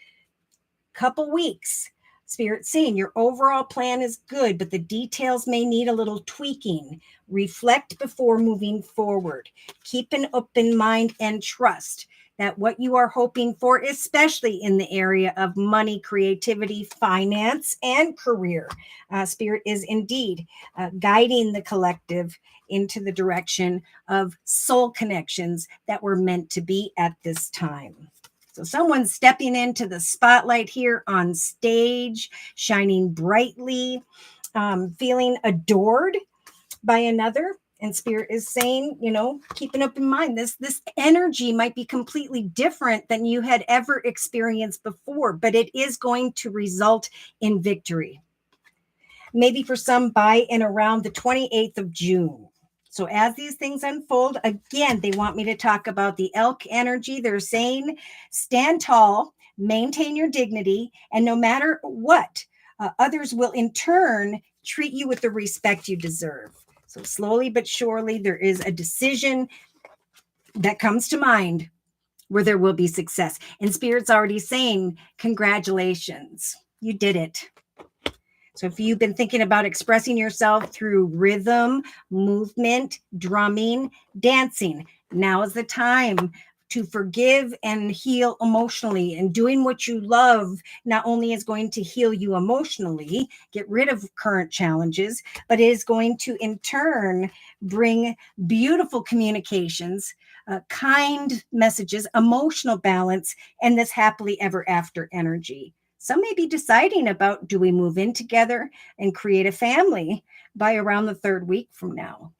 couple weeks, Spirit saying your overall plan is good, but the details may need a little tweaking. Reflect before moving forward. Keep an open mind and trust that what you are hoping for, especially in the area of money, creativity, finance, and career, Spirit is indeed guiding the collective into the direction of soul connections that were meant to be at this time. So someone's stepping into the spotlight here on stage, shining brightly, feeling adored by another. And Spirit is saying, keep an open mind. This energy might be completely different than you had ever experienced before, but it is going to result in victory. Maybe for some by and around the 28th of June. So as these things unfold, again, they want me to talk about the elk energy. They're saying, stand tall, maintain your dignity, and no matter what, others will in turn treat you with the respect you deserve. So slowly but surely, there is a decision that comes to mind where there will be success. And Spirit's already saying, congratulations, you did it. So if you've been thinking about expressing yourself through rhythm, movement, drumming, dancing, now is the time to forgive and heal emotionally. And doing what you love not only is going to heal you emotionally, get rid of current challenges, but it is going to in turn bring beautiful communications, kind messages, emotional balance, and this happily ever after energy. Some may be deciding about, do we move in together and create a family by around the 3rd week from now?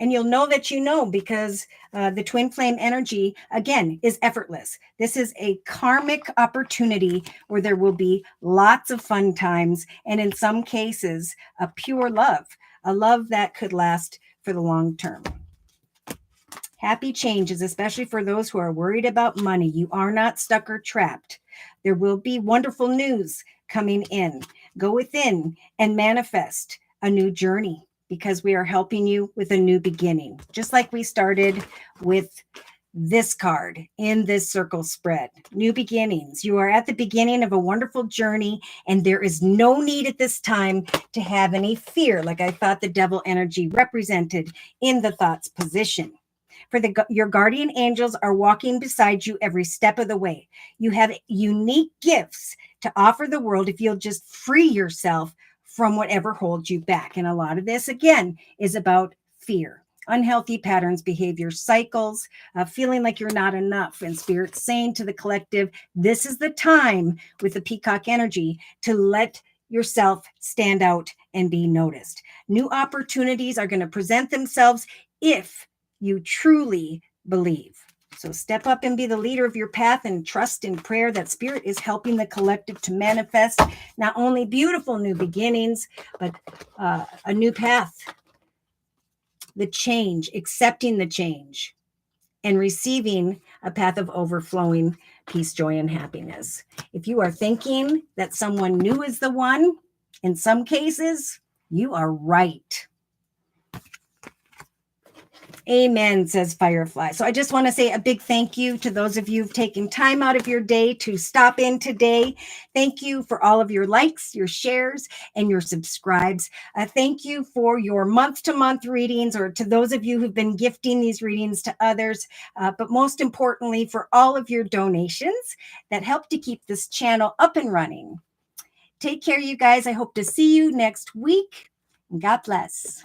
And you'll know that because the twin flame energy, again, is effortless. This is a karmic opportunity where there will be lots of fun times, and in some cases, a pure love. a love that could last for the long term. Happy changes, especially for those who are worried about money. You are not stuck or trapped. There will be wonderful news coming in. Go within and manifest a new journey because we are helping you with a new beginning. Just like we started with this card in this circle spread. New beginnings. You are at the beginning of a wonderful journey, and there is no need at this time to have any fear, like I thought the devil energy represented in the thoughts position. Your guardian angels are walking beside you every step of the way. You have unique gifts to offer the world if you'll just free yourself from whatever holds you back. And a lot of this, again, is about fear, unhealthy patterns, behavior cycles, feeling like you're not enough. And Spirit's saying to the collective, this is the time with the peacock energy to let yourself stand out and be noticed. New opportunities are going to present themselves if you truly believe. So step up and be the leader of your path and trust in prayer that Spirit is helping the collective to manifest not only beautiful new beginnings, but a new path, the change, accepting the change, and receiving a path of overflowing peace, joy, and happiness. If you are thinking that someone new is the one, in some cases, you are right. Amen, says Firefly. So I just want to say a big thank you to those of you who've taken time out of your day to stop in today. Thank you for all of your likes, your shares, and your subscribes. Thank you for your month-to-month readings, or to those of you who've been gifting these readings to others. But most importantly, for all of your donations that help to keep this channel up and running. Take care, you guys. I hope to see you next week. God bless.